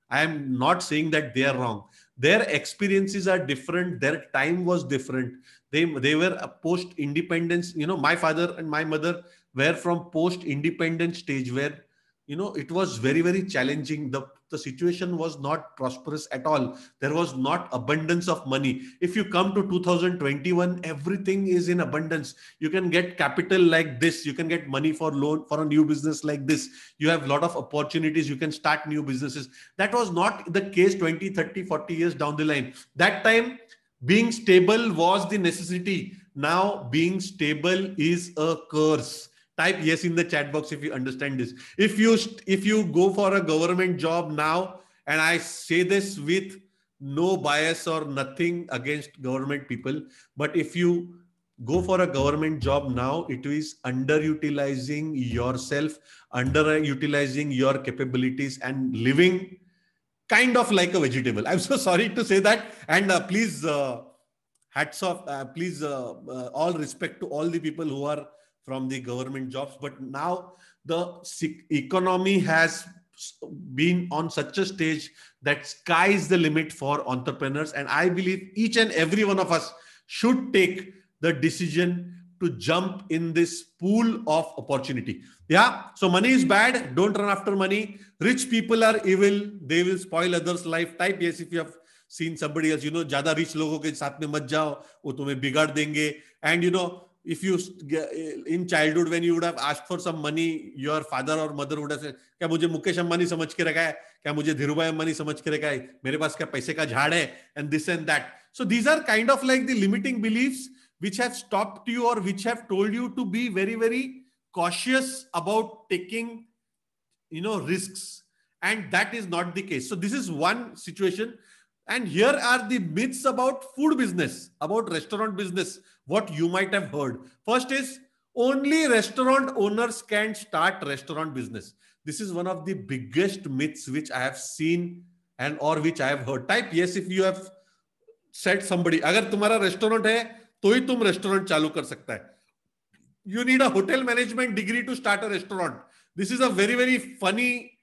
I am not saying that they are wrong. Their experiences are different. Their time was different. They were a post-independence. My father and my mother were from post-independence stage where, it was very, very challenging. The situation was not prosperous at all. There was not abundance of money. If you come to 2021, everything is in abundance. You can get capital like this. You can get money for loan for a new business like this. You have a lot of opportunities. You can start new businesses. That was not the case 20, 30, 40 years down the line. That time, being stable was the necessity. Now, being stable is a curse. Type yes in the chat box if you understand this. If you go for a government job now, and I say this with no bias or nothing against government people, but if you go for a government job now, it is underutilizing yourself, underutilizing your capabilities, and living kind of like a vegetable. I'm so sorry to say that. And please, hats off, please, all respect to all the people who are from the government jobs. But now the economy has been on such a stage that sky is the limit for entrepreneurs. And I believe each and every one of us should take the decision to jump in this pool of opportunity. Yeah. So money is bad. Don't run after money. Rich people are evil. They will spoil others' life. Type yes if you have seen somebody else. ज़्यादा rich लोगों के साथ में मत जाओ, वो तुम्हें बिगाड़ देंगे. And if you in childhood when you would have asked for some money, your father or mother would have said, क्या मुझे मुकेश अंबानी समझ के रखा है, क्या मुझे धीरूभाई अंबानी समझ के रखा है, मेरे पास क्या पैसे का झाड़ है, and this and that. So these are kind of like the limiting beliefs which have stopped you or which have told you to be very, very cautious about taking, risks. And that is not the case. So this is one situation. And here are the myths about food business, about restaurant business, what you might have heard. First is only restaurant owners can start restaurant business. This is one of the biggest myths which I have seen and or which I have heard. Type yes if you have said somebody, अगर तुम्हारा restaurant है, तो ही तुम restaurant चालू कर सकता है. You need a hotel management degree to start a restaurant. This is a very, very funny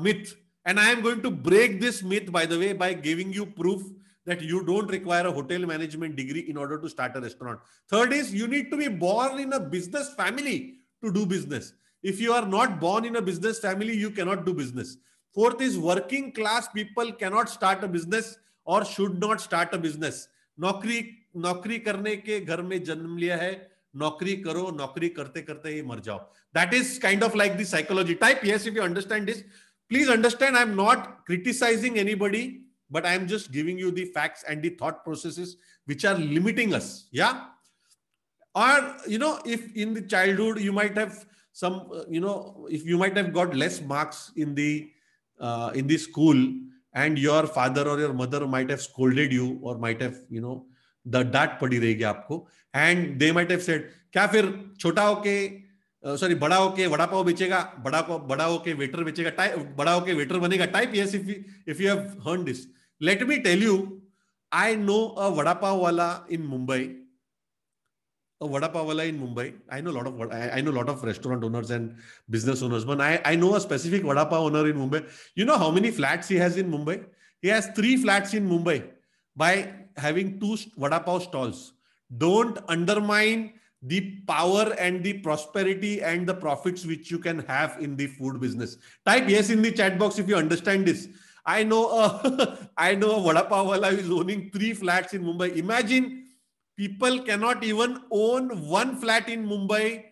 myth. And I am going to break this myth, by the way, by giving you proof that you don't require a hotel management degree in order to start a restaurant. Third is you need to be born in a business family to do business. If you are not born in a business family, you cannot do business. Fourth is working class people cannot start a business or should not start a business. नौकरी करने के घर में जन्म लिया है, नौकरी करो, नौकरी करते करते ही मर जाओ. That is kind of like the psychology. Type yes if you understand this. Please understand, I'm not criticizing anybody, but I'm just giving you the facts and the thought processes which are limiting us. Yeah. Or, if in the childhood you might have some, if you might have got less marks in the school, and your father or your mother might have scolded you or might have, the डांट पड़ी रहेगी आपको, and they might have said, क्या फिर छोटा होके बड़ा होके वड़ा पाव बेचेगा, बड़ा होके वेटर बेचेगा, बड़ा होके वेटर बनेगा. Type yes if you have heard this. Let me tell you, I know a vada pav wala in Mumbai. I know a lot of restaurant owners and business owners, but I know a specific vada pav owner in Mumbai. You know how many flats he has in Mumbai? He has 3 flats in Mumbai by having 2 vada pav stalls. Don't undermine the power and the prosperity and the profits which you can have in the food business. Type yes in the chat box if you understand this. I know I know a vada pav wala who is owning 3 flats in Mumbai. Imagine, people cannot even own 1 flat in Mumbai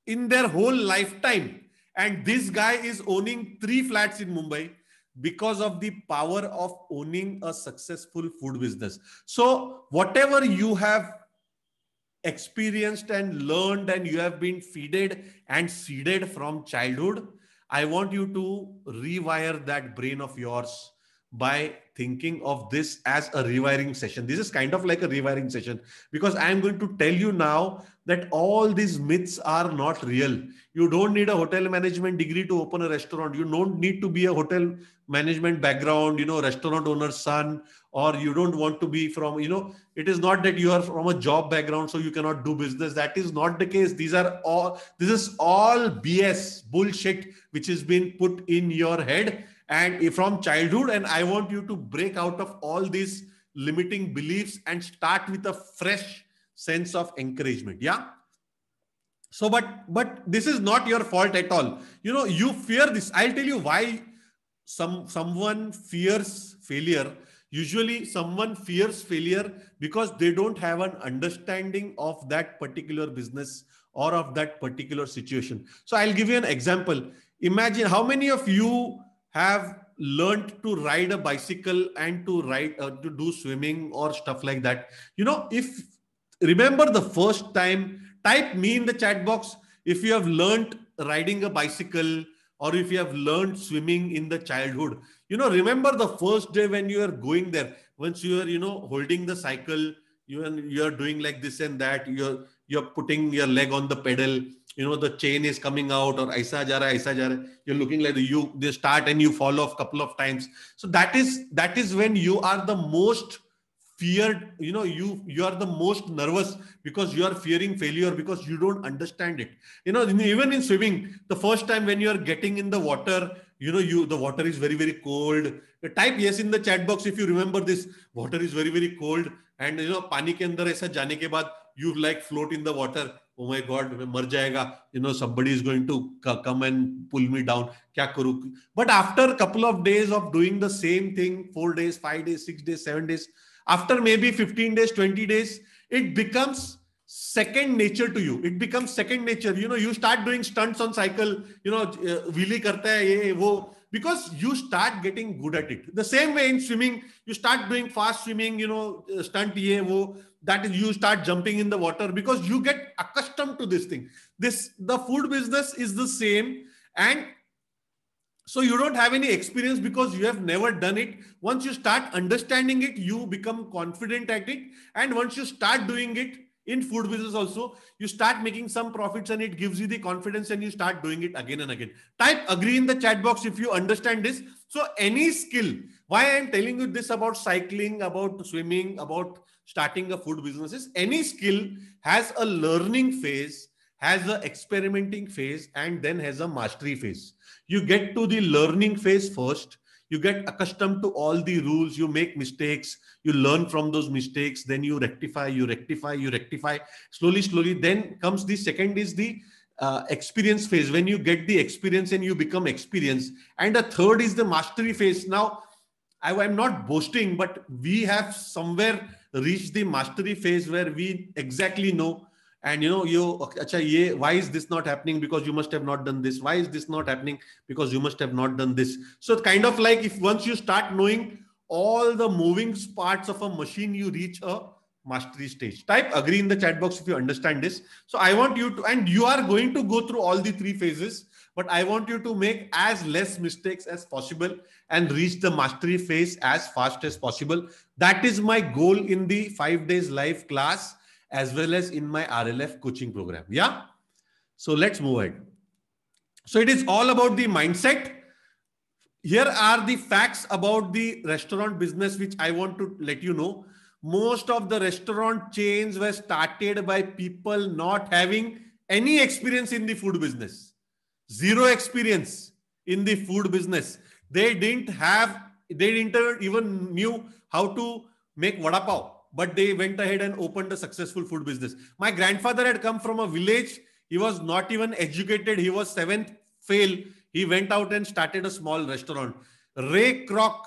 in their whole lifetime. And this guy is owning 3 flats in Mumbai because of the power of owning a successful food business. So whatever you have experienced and learned and you have been feeded and seeded from childhood, I want you to rewire that brain of yours by thinking of this as a rewiring session. This is kind of like a rewiring session, because I am going to tell you now that all these myths are not real. You don't need a hotel management degree to open a restaurant. You don't need to be a hotel management background, restaurant owner's son, or you don't want to be from, it is not that you are from a job background so you cannot do business. That is not the case. This is all BS, bullshit, which has been put in your head and from childhood. And I want you to break out of all these limiting beliefs and start with a fresh sense of encouragement. Yeah. So, but this is not your fault at all. You fear this. I'll tell you why someone fears failure. Usually someone fears failure because they don't have an understanding of that particular business or of that particular situation. So I'll give you an example. Imagine, how many of you have learned to ride a bicycle and to do swimming or stuff like that? If remember the first time, type me in the chat box if you have learned riding a bicycle or if you have learned swimming in the childhood. Remember the first day when you are going there, once you are, holding the cycle, you are doing like this and that, you're putting your leg on the pedal, the chain is coming out, or aisa ja raha, aisa ja raha. You're looking like they start and you fall off a couple of times. So that is when you are the most feared, you are the most nervous, because you are fearing failure, because you don't understand it. Even in swimming, the first time when you are getting in the water, the water is very, very cold. Type yes in the chat box if you remember this. Water is very, very cold, and pani ke andar aisa jane ke baad you like float in the water. Oh my God, मैं मर जाएगा. Somebody is going to come and pull me down. क्या करूँ? But after a couple of days of doing the same thing, 4 days, 5 days, 6 days, 7 days, after maybe 15 days, 20 days, it becomes second nature to you. It becomes second nature. You start doing stunts on cycle, wheelie karta hai, ye, wo, because you start getting good at it. The same way in swimming, you start doing fast swimming, stunt ye, wo, that is, you start jumping in the water because you get accustomed to this thing. The food business is the same. And so you don't have any experience because you have never done it. Once you start understanding it, you become confident at it. And once you start doing it in food business also, you start making some profits and it gives you the confidence and you start doing it again and again. Type agree in the chat box if you understand this. So any skill, why I am telling you this about cycling, about swimming, about starting a food business, is any skill has a learning phase, has an experimenting phase, and then has a mastery phase. You get to the learning phase first. You get accustomed to all the rules. You make mistakes. You learn from those mistakes. Then you rectify, you rectify, you rectify. Slowly, slowly. Then comes the second is the experience phase. When you get the experience and you become experienced. And the third is the mastery phase. Now, I'm not boasting, but we have somewhere reached the mastery phase where we exactly know. And why is this not happening? Because you must have not done this. Why is this not happening? Because you must have not done this. So it's kind of like, if once you start knowing all the moving parts of a machine, you reach a mastery stage. Type agree in the chat box if you understand this. So I want you to, and you are going to go through all the 3 phases, but I want you to make as less mistakes as possible and reach the mastery phase as fast as possible. That is my goal in the 5 days live class, as well as in my RLF coaching program. Yeah. So let's move ahead. So it is all about the mindset. Here are the facts about the restaurant business, which I want to let you know. Most of the restaurant chains were started by people not having any experience in the food business. Zero experience in the food business. They didn't even knew how to make vada pav, but they went ahead and opened a successful food business. My grandfather had come from a village. He was not even educated. He was 7th fail. He went out and started a small restaurant. Ray Kroc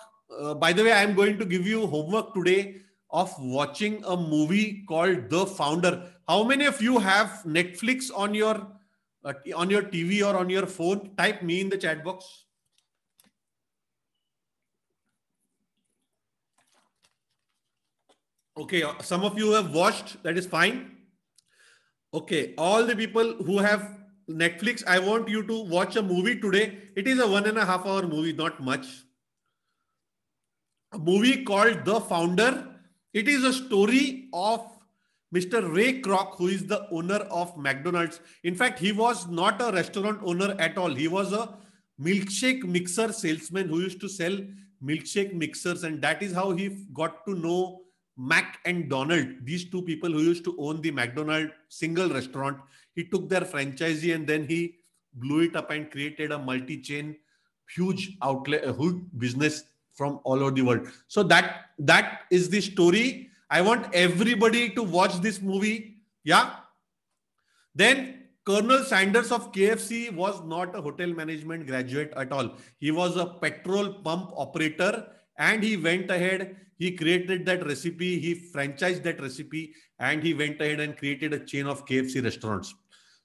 by the way, I am going to give you homework today of watching a movie called The Founder. How many of you have Netflix on your TV or on your phone? Type me in the chat box. Okay, some of you have watched. That is fine. Okay, all the people who have Netflix, I want you to watch a movie today. It is a 1.5 hour movie, not much. A movie called The Founder. It is a story of Mr. Ray Kroc, who is the owner of McDonald's. In fact, he was not a restaurant owner at all. He was a milkshake mixer salesman who used to sell milkshake mixers. And that is how he got to know Mac and Donald, these two people who used to own the McDonald's single restaurant. He took their franchisee and then he blew it up and created a multi-chain, huge outlet, a huge business from all over the world. So that is the story. I want everybody to watch this movie. Yeah. Then Colonel Sanders of KFC was not a hotel management graduate at all. He was a petrol pump operator and he went ahead. He created that recipe. He franchised that recipe and he went ahead and created a chain of KFC restaurants.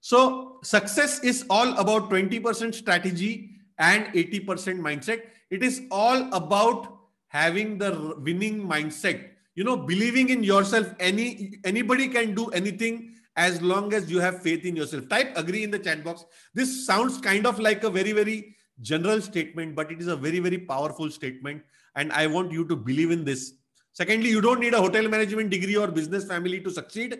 So success is all about 20% strategy and 80% mindset. It is all about having the winning mindset. You know, believing in yourself. Anybody can do anything as long as you have faith in yourself. Type agree in the chat box. This sounds kind of like a very, very general statement, but it is a very, very powerful statement. And I want you to believe in this. Secondly, you don't need a hotel management degree or business family to succeed.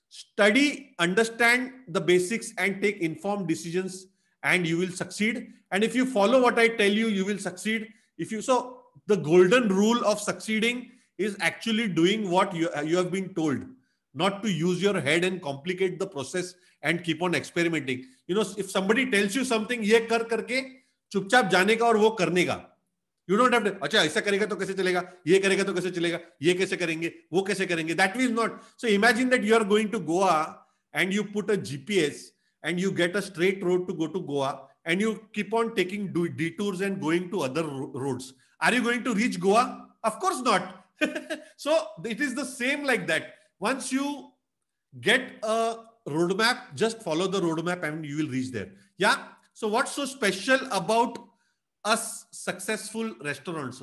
Study, understand the basics and take informed decisions and you will succeed. And if you follow what I tell you, you will succeed. So the golden rule of succeeding is actually doing what you have been told, not to use your head and complicate the process and keep on experimenting. You know, if somebody tells you something, ये कर करके चुपचाप जाने का और वो करने का. You don't have to, अच्छा ऐसा करेगा तो कैसे चलेगा, ये करेगा तो कैसे चलेगा, ये कैसे करेंगे, वो कैसे करेंगे. That will not. So imagine that you are going to Goa and you put a GPS and you get a straight road to go to Goa and you keep on taking detours and going to other roads. Are you going to reach Goa? Of course not. So it is the same like that. Once you get a roadmap, just follow the roadmap and you will reach there. Yeah. So what's so special about us successful restaurants?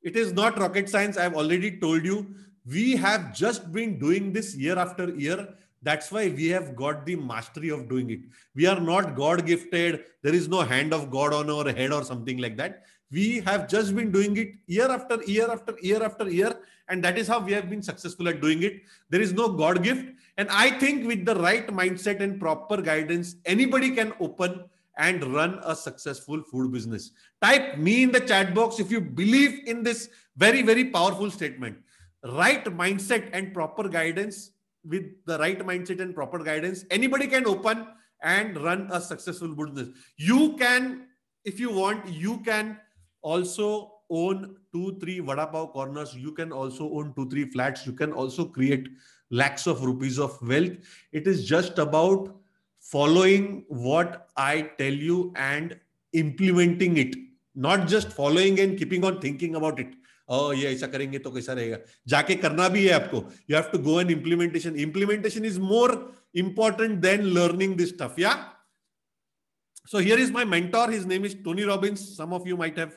It is not rocket science. I've already told you. We have just been doing this year after year. That's why we have got the mastery of doing it. We are not God gifted. There is no hand of God on our head or something like that. We have just been doing it year after year after year after year. And that is how we have been successful at doing it. There is no God gift. And I think with the right mindset and proper guidance, anybody can open and run a successful food business. Type me in the chat box if you believe in this very, very powerful statement. Right mindset and proper guidance. With the right mindset and proper guidance, anybody can open and run a successful business. You can, if you want, you can also own 2-3 vada pav corners. You can also own 2-3 flats. You can also create lakhs of rupees of wealth. It is just about following what I tell you and implementing it. Not just following and keeping on thinking about it. Oh, ये ऐसा करेंगे तो कैसा रहेगा. जाके करना भी है आपको. You have to go and implementation. Implementation is more important than learning this stuff. Yeah. So here is my mentor. His name is Tony Robbins. Some of you might have,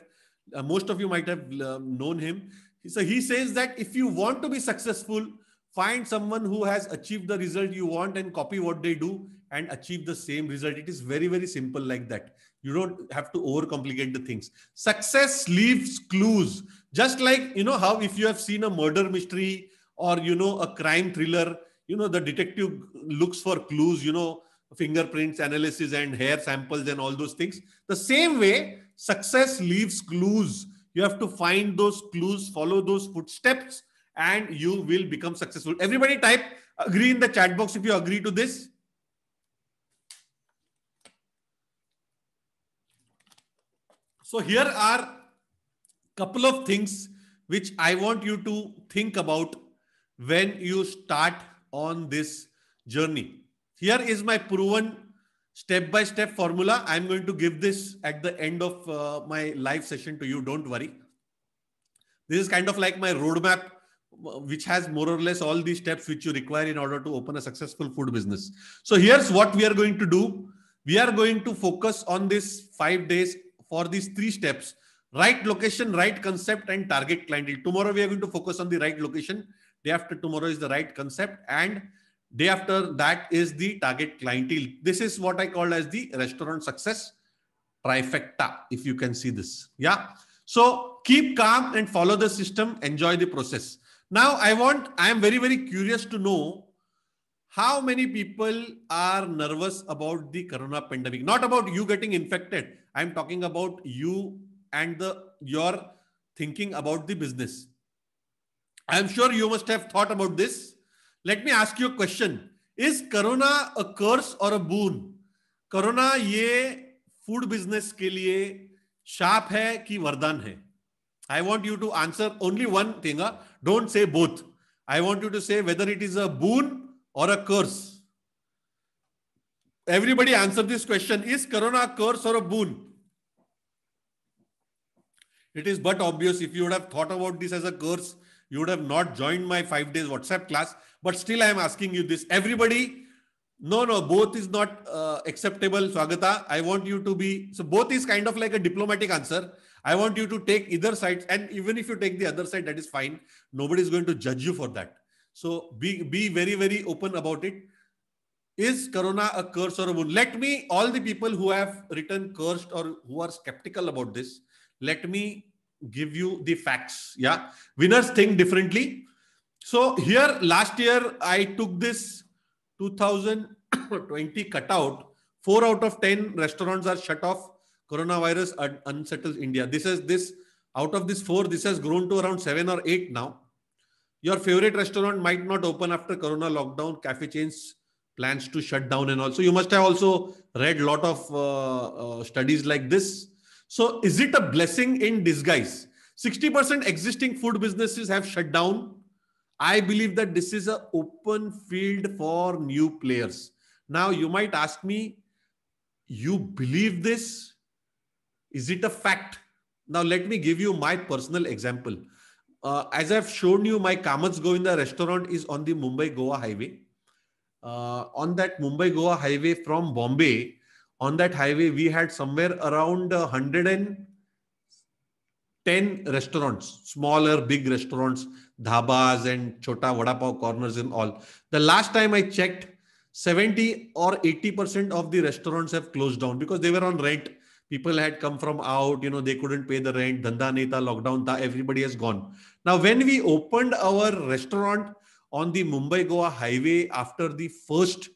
most of you might have known him. So he says that if you want to be successful, find someone who has achieved the result you want and copy what they do and achieve the same result. It is very, very simple like that. You don't have to overcomplicate the things. Success leaves clues. Just like, you know, how if you have seen a murder mystery or, you know, a crime thriller, you know, the detective looks for clues, you know, fingerprints analysis and hair samples and all those things. The same way, success leaves clues. You have to find those clues, follow those footsteps, and you will become successful. Everybody type agree in the chat box if you agree to this. So here are a couple of things which I want you to think about when you start on this journey. Here is my proven step-by-step formula. I'm going to give this at the end of my live session to you. Don't worry. This is kind of like my roadmap, which has more or less all these steps which you require in order to open a successful food business. So here's what we are going to do. We are going to focus on this 5 days for these 3 steps: right location, right concept, and target clientele. Tomorrow we are going to focus on the right location. Day after tomorrow is the right concept, and day after that is the target clientele. This is what I call as the restaurant success trifecta, if you can see this. Yeah. So keep calm and follow the system. Enjoy the process. Now I am very, very curious to know how many people are nervous about the corona pandemic. Not about you getting infected. I'm talking about you and your thinking about the business. I'm sure you must have thought about this. Let me ask you a question. Is corona a curse or a boon? Corona ये food business के लिए शाप है कि वरदान है? I want you to answer only one thing. Don't say both. I want you to say whether it is a boon or a curse. Everybody answer this question. Is corona a curse or a boon? It is but obvious. If you would have thought about this as a curse, you would have not joined my 5 days WhatsApp class. But still, I am asking you this. Everybody, no, both is not acceptable, Swagata. I want you to be, so both is kind of like a diplomatic answer. I want you to take either side, and even if you take the other side, that is fine. Nobody is going to judge you for that. So be very, very open about it. Is corona a curse or a boon? Let me, all the people who have written cursed or who are skeptical about this, let me give you the facts. Yeah. Winners think differently. So here, last year, I took this 2020 cutout. 4 out of 10 restaurants are shut off. Coronavirus unsettles India. This out of this 4, this has grown to around 7 or 8 now. Your favorite restaurant might not open after Corona lockdown. Cafe chains plans to shut down, and also you must have also read a lot of studies like this. So is it a blessing in disguise? 60% existing food businesses have shut down. I believe that this is an open field for new players. Now you might ask me, you believe this? Is it a fact? Now let me give you my personal example. As I've shown you, my Kamat's Govinda restaurant is on the Mumbai-Goa highway. On that Mumbai-Goa highway from Bombay, on that highway, we had somewhere around 110 restaurants, smaller, big restaurants, dhabas and chota vada pav corners and all. The last time I checked, 70 or 80% of the restaurants have closed down because they were on rent. People had come from out, they couldn't pay the rent, dhanda nahi tha, lockdown tha, everybody has gone. Now, when we opened our restaurant on the Mumbai-Goa highway after the first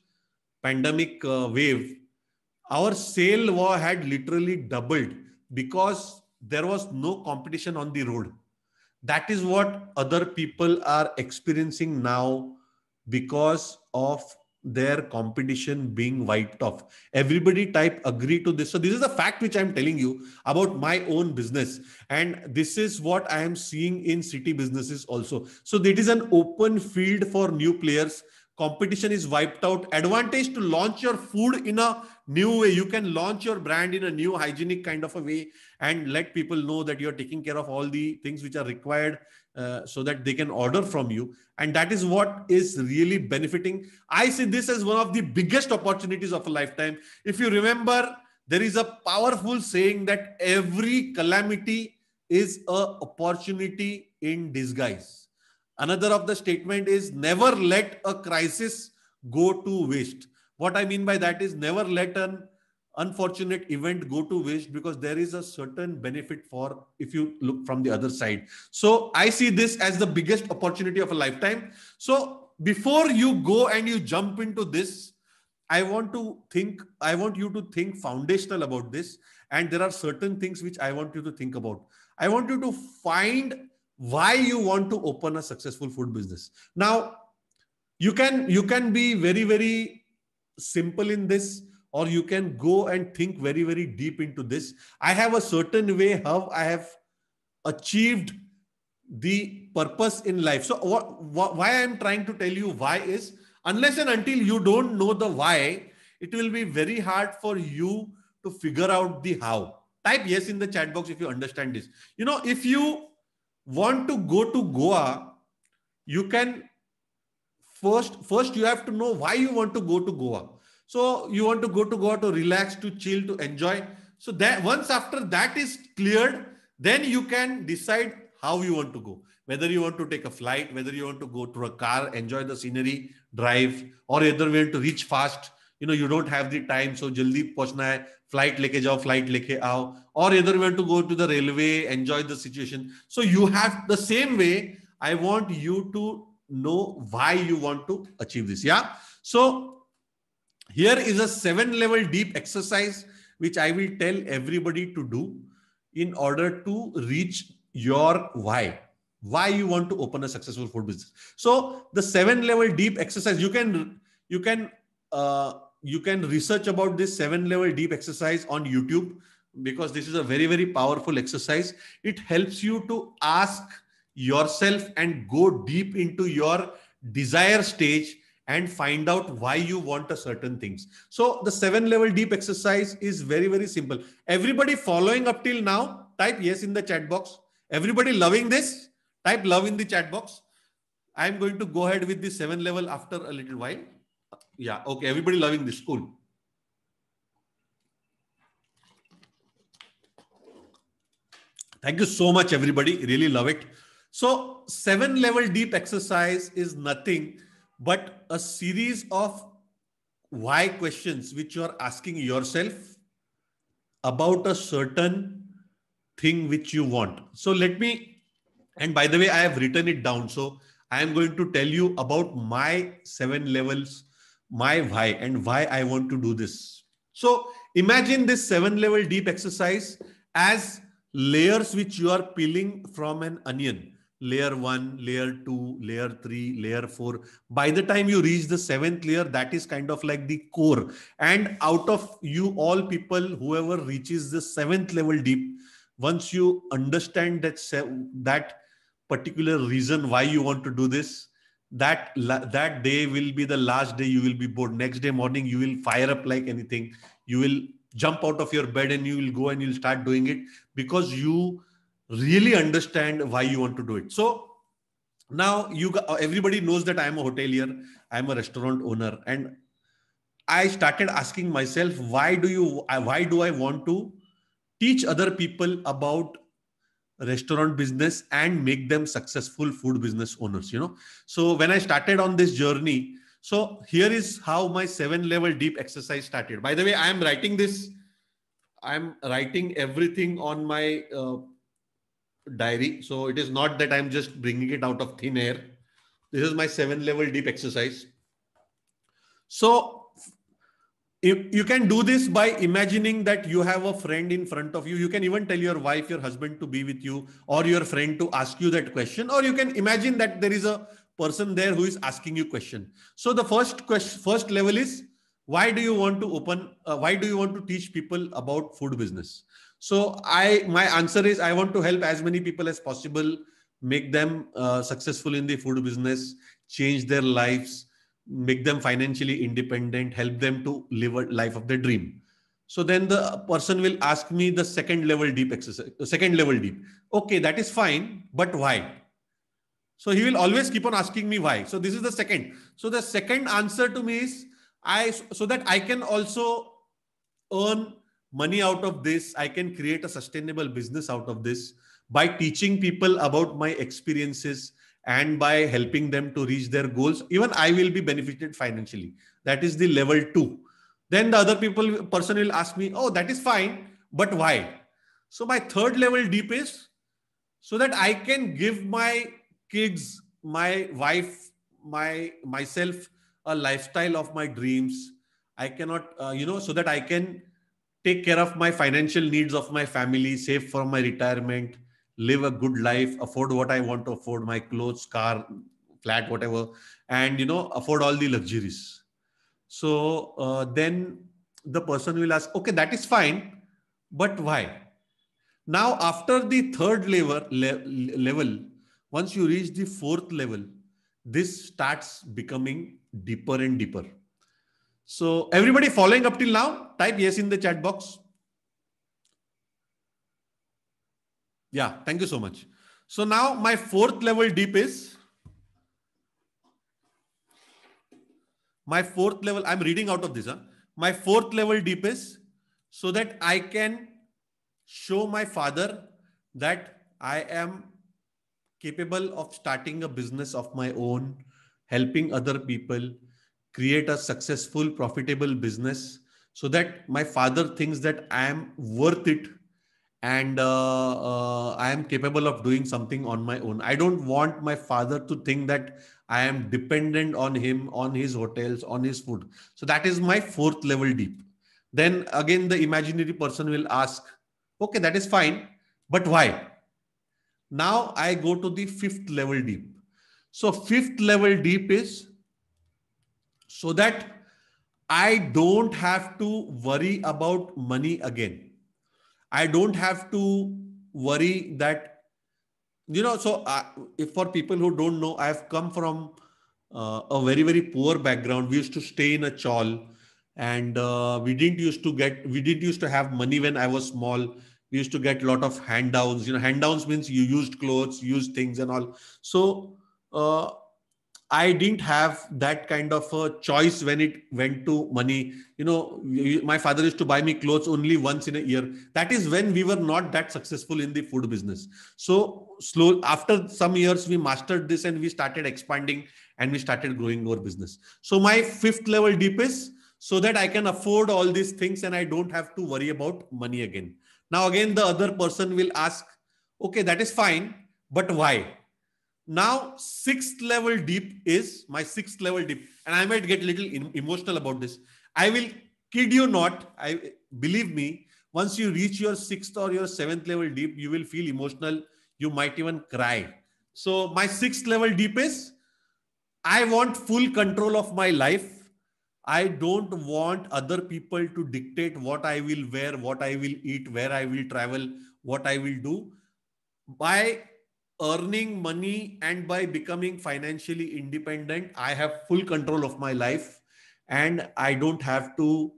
pandemic wave, our sale had literally doubled because there was no competition on the road. That is what other people are experiencing now because of their competition being wiped off. Everybody type agree to this. So this is the fact which I'm telling you about my own business. And this is what I am seeing in city businesses also. So it is an open field for new players. Competition is wiped out. Advantage to launch your food in a new way. You can launch your brand in a new hygienic kind of a way and let people know that you're taking care of all the things which are required so that they can order from you. And that is what is really benefiting. I see this as one of the biggest opportunities of a lifetime. If you remember, there is a powerful saying that every calamity is an opportunity in disguise. Another of the statement is never let a crisis go to waste. What I mean by that is never let an unfortunate event go to waste because there is a certain benefit for if you look from the other side. So I see this as the biggest opportunity of a lifetime. So before you go and you jump into this, I want you to think foundational about this. And there are certain things which I want you to think about. I want you to find why you want to open a successful food business. Now, you can be very, very simple in this, or you can go and think very, very deep into this. I have a certain way how I have achieved the purpose in life. So why I am trying to tell you why is, unless and until you don't know the why, it will be very hard for you to figure out the how. Type yes in the chat box if you understand this. If you want to go to Goa, you can first you have to know why you want to go to Goa. So you want to go to Goa to relax, to chill, to enjoy. So that once after that is cleared, then you can decide how you want to go, whether you want to take a flight, whether you want to go to a car, enjoy the scenery, drive, or either you want to reach fast, you don't have the time, so jaldi pahunchna hai, flight leke jao, flight leke aao, or either you want to go to the railway, enjoy the situation. So you have the same way. I want you to know why you want to achieve this. Yeah. So here is a 7-level deep exercise which I will tell everybody to do in order to reach your why you want to open a successful food business. So the 7-level deep exercise, you can uh, you can research about this 7-level deep exercise on YouTube, because this is a very, very powerful exercise. It helps you to ask yourself and go deep into your desire stage and find out why you want a certain things. So the 7-level deep exercise is very, very simple. Everybody following up till now, type yes in the chat box. Everybody loving this, type love in the chat box. I'm going to go ahead with the 7-level after a little while. Yeah, okay, everybody loving this. Cool. Thank you so much, everybody. Really love it. So 7-level deep exercise is nothing but a series of why questions which you are asking yourself about a certain thing which you want. So let me, and by the way, I have written it down. So I am going to tell you about my 7 levels, my why, and why I want to do this. So imagine this 7-level deep exercise as layers which you are peeling from an onion. Layer 1, layer 2, layer 3, layer 4. By the time you reach the 7th layer, that is kind of like the core. And out of you all people, whoever reaches the 7th level deep, once you understand that particular reason why you want to do this, that day will be the last day you will be bored. Next day morning you will fire up like anything. You will jump out of your bed and you will go and you'll start doing it, because you really understand why you want to do it. So now everybody knows that I'm a hotelier, I'm a restaurant owner, and I started asking myself, why do I want to teach other people about restaurant business and make them successful food business owners. So when I started on this journey, so here is how my 7-level deep exercise started. By the way, I'm writing everything on my diary. So it is not that I'm just bringing it out of thin air. This is my 7-level deep exercise. So you can do this by imagining that you have a friend in front of you. You can even tell your wife, your husband to be with you, or your friend to ask you that question, or you can imagine that there is a person there who is asking you question. So the first level is, why do you want to teach people about food business? So my answer is, I want to help as many people as possible, make them successful in the food business, change their lives, make them financially independent, help them to live a life of their dream. So then the person will ask me the second level deep exercise, second level deep. Okay, that is fine, but why? So he will always keep on asking me why. So this is the second. So the second answer to me is, so that I can also earn money out of this, I can create a sustainable business out of this by teaching people about my experiences and by helping them to reach their goals. Even I will be benefited financially. That is the level 2. Then the other person will ask me, oh, that is fine, but why? So my third level deep is, so that I can give my kids, my wife, myself a lifestyle of my dreams. I cannot, so that I can take care of my financial needs of my family, save for my retirement, live a good life, afford what I want to afford, my clothes, car, flat, whatever, and afford all the luxuries. So then the person will ask, okay, that is fine, but why? Now, after the third level, once you reach the fourth level, this starts becoming deeper and deeper. So everybody following up till now, type yes in the chat box. Yeah, thank you so much. So now my fourth level deep is, I'm reading out of this. My fourth level deep is so that I can show my father that I am capable of starting a business of my own, helping other people, create a successful, profitable business so that my father thinks that I am worth it and I am capable of doing something on my own. I don't want my father to think that I am dependent on him, on his hotels, on his food. So that is my fourth level deep. Then again, the imaginary person will ask, okay, that is fine, but why? Now I go to the fifth level deep. So fifth level deep is so that I don't have to worry about money again. I don't have to worry that, so if for people who don't know, I've come from a very, very poor background. We used to stay in a chawl and we didn't used to have money when I was small. We used to get a lot of handouts. Handouts means you used clothes, used things and all. So, uh, I didn't have that kind of a choice when it went to money. My father used to buy me clothes only once in a year. That is when we were not that successful in the food business. So slow after some years, we mastered this and we started expanding and we started growing our business. So my fifth level deep is so that I can afford all these things and I don't have to worry about money again. Now again, the other person will ask, okay, that is fine, but why? Now, sixth level deep is my sixth level deep, and I might get a little emotional about this. I will kid you not. I believe me. Once you reach your sixth or your seventh level deep, you will feel emotional. You might even cry. So, my sixth level deep is I want full control of my life. I don't want other people to dictate what I will wear, what I will eat, where I will travel, what I will do. By earning money and by becoming financially independent, I have full control of my life and I don't have to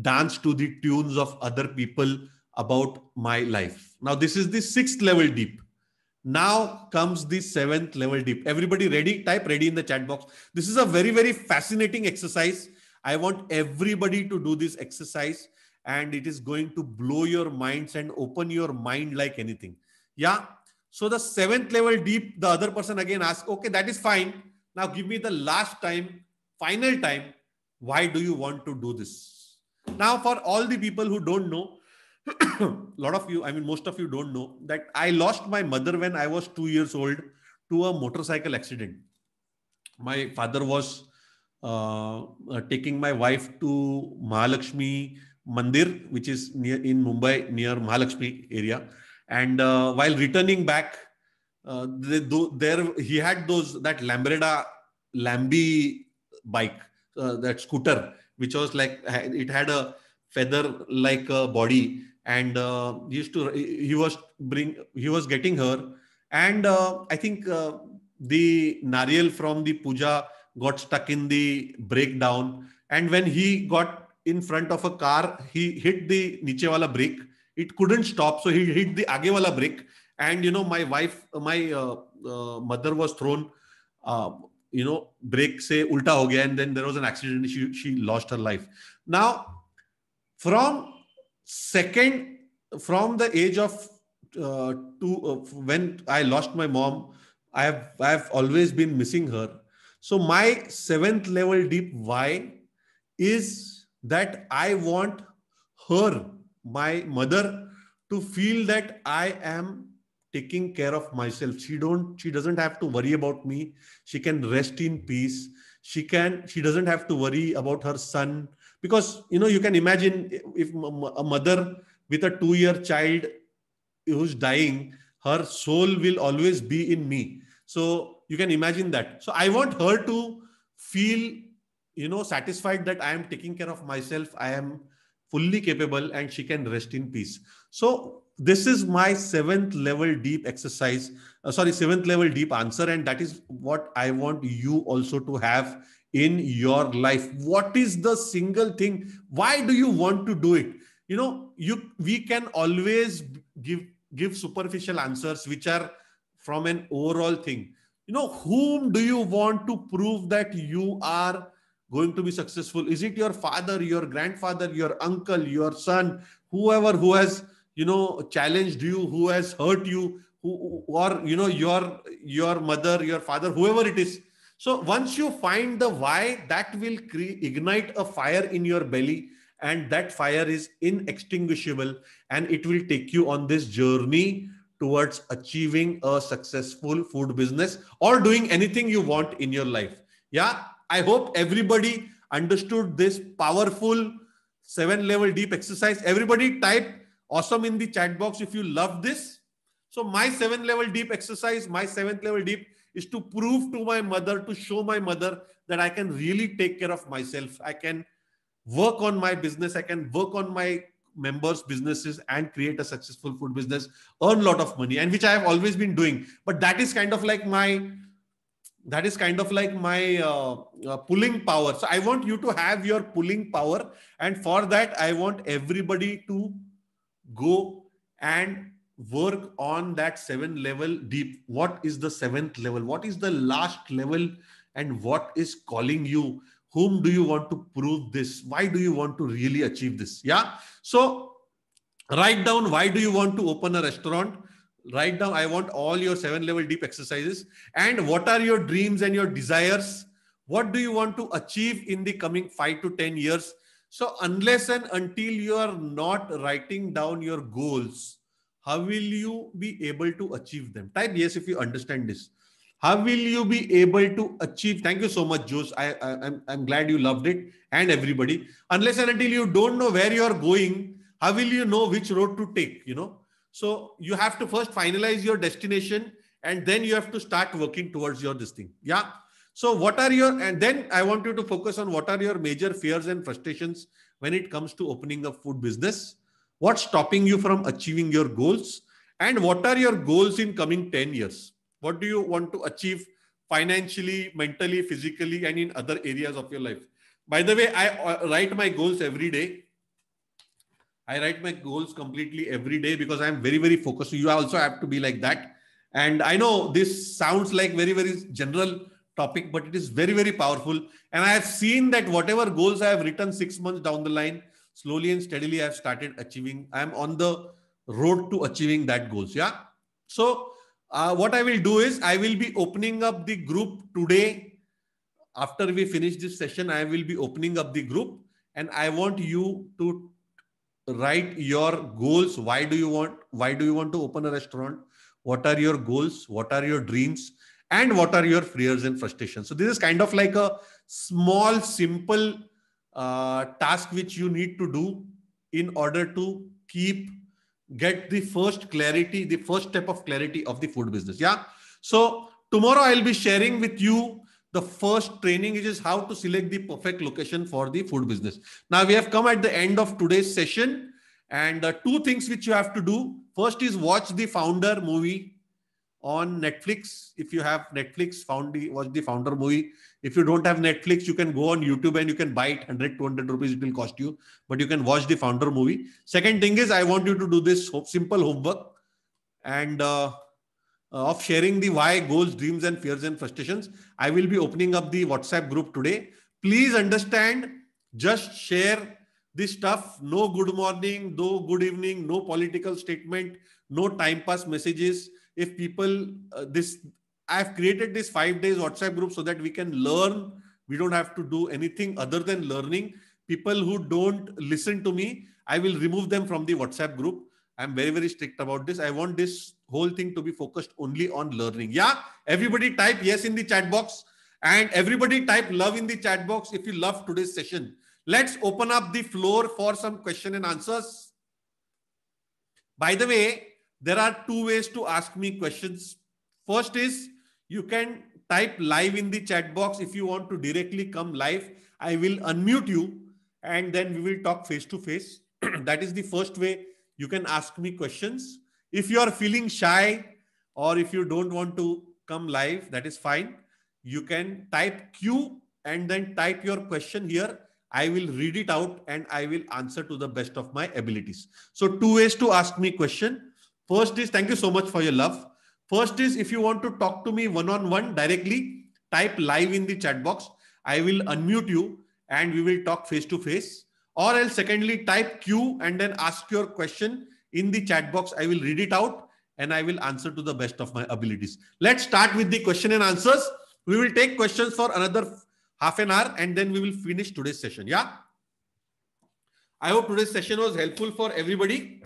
dance to the tunes of other people about my life. Now, this is the sixth level deep. Now comes the seventh level deep. Everybody ready? Type ready in the chat box. This is a very, very fascinating exercise. I want everybody to do this exercise and it is going to blow your minds and open your mind like anything. Yeah. So the seventh level deep, the other person again asks, okay, that is fine. Now give me the last time, final time. Why do you want to do this? Now, for all the people who don't know, a lot of you, I mean, most of you don't know that I lost my mother when I was 2 years old to a motorcycle accident. My father was taking my wife to Mahalakshmi Mandir, which is near in Mumbai, near Mahalakshmi area. And while returning back, there he had that Lambretta Lambi bike, that scooter, which was like it had a feather like a body, and he was getting her, and I think the nariyal from the puja got stuck in the breakdown, and when he got in front of a car, he hit the niche wala brake. It couldn't stop, so he hit the aage wala brake, and my mother was thrown, uh, brake se ulta ho gaya, and then there was an accident. She lost her life. Now, from second, from the age of when I lost my mom, I have always been missing her. So my seventh level deep why is that I want her, my mother, to feel that I am taking care of myself. She doesn't have to worry about me. She can rest in peace. She doesn't have to worry about her son, because you can imagine if a mother with a 2-year child who's dying, her soul will always be in me. So you can imagine that. So I want her to feel satisfied that I am taking care of myself, I am fully capable, and she can rest in peace. So this is my seventh level deep exercise, seventh level deep answer, and that is what I want you also to have in your life. What is the single thing? Why do you want to do it? We can always give superficial answers which are from an overall thing. Whom do you want to prove that you are going to be successful? Is it your father, your grandfather, your uncle, your son, whoever who has, challenged you, who has hurt you, who or, your mother, your father, whoever it is. So once you find the why, that will ignite a fire in your belly, and that fire is inextinguishable, and it will take you on this journey towards achieving a successful food business or doing anything you want in your life. Yeah, I hope everybody understood this powerful 7-level deep exercise. Everybody type awesome in the chat box if you love this. So my 7-level deep exercise, my 7th level deep is to prove to my mother, to show my mother that I can really take care of myself. I can work on my business. I can work on my members' businesses and create a successful food business, earn a lot of money, and which I have always been doing. But that is kind of like my pulling power. So I want you to have your pulling power, and for that I want everybody to go and work on that 7-level deep. What is the 7th level? What is the last level? And what is calling you? Whom do you want to prove this? Why do you want to really achieve this? Yeah. So write down, why do you want to open a restaurant? Write down, I want all your 7-level deep exercises. And what are your dreams and your desires? What do you want to achieve in the coming 5 to 10 years? So unless and until you are not writing down your goals, how will you be able to achieve them? Type yes if you understand this. How will you be able to achieve? Thank you so much, Josh. I'm glad you loved it, and everybody. Unless and until you don't know where you are going, how will you know which road to take? So you have to first finalize your destination, and then you have to start working towards your this thing. Yeah. So and then I want you to focus on what are your major fears and frustrations when it comes to opening a food business? What's stopping you from achieving your goals? And what are your goals in coming 10 years? What do you want to achieve financially, mentally, physically, and in other areas of your life? By the way, I write my goals every day. I write my goals completely every day because I'm very, very focused. So you also have to be like that. And I know this sounds like very, very general topic, but it is very, very powerful. And I have seen that whatever goals I have written 6 months down the line, slowly and steadily I have started achieving. I'm on the road to achieving that goals. Yeah. So what I will do is I will be opening up the group today. After we finish this session, I will be opening up the group, and I want you to write your goals. Why do you want to open a restaurant? What are your goals? What are your dreams? And what are your fears and frustrations? So this is kind of like a small, simple task which you need to do in order to get the first clarity, the first step of clarity of the food business. Yeah. So tomorrow I'll be sharing with you the first training, which is how to select the perfect location for the food business. Now we have come at the end of today's session, and 2 things which you have to do. First is watch the Founder movie on Netflix. If you have Netflix, watch the Founder movie. If you don't have Netflix, you can go on YouTube and you can buy it 100, 200 rupees. It will cost you, but you can watch the Founder movie. Second thing is I want you to do this simple homework and of sharing the why, goals, dreams, and fears and frustrations. I will be opening up the WhatsApp group today. Please understand, just share this stuff. No good morning, no good evening, no political statement, no time pass messages. If people, I've created this 5 days WhatsApp group so that we can learn. We don't have to do anything other than learning. People who don't listen to me, I will remove them from the WhatsApp group. I'm very, very strict about this. I want this whole thing to be focused only on learning. Yeah. Everybody type yes in the chat box, and everybody type love in the chat box if you love today's session. Let's open up the floor for some question and answers. By the way, there are 2 ways to ask me questions. First is you can type live in the chat box. If you want to directly come live, I will unmute you and then we will talk face to face. That is the first way you can ask me questions. If you are feeling shy or if you don't want to come live, that is fine. You can type Q and then type your question here. I will read it out and I will answer to the best of my abilities. So 2 ways to ask me question. First is, thank you so much for your love. First is, if you want to talk to me one-on-one directly, type live in the chat box. I will unmute you and we will talk face to face. Or else secondly, type Q and then ask your question in the chat box. I will read it out and I will answer to the best of my abilities. Let's start with the question and answers. We will take questions for another half an hour and then we will finish today's session. Yeah. I hope today's session was helpful for everybody.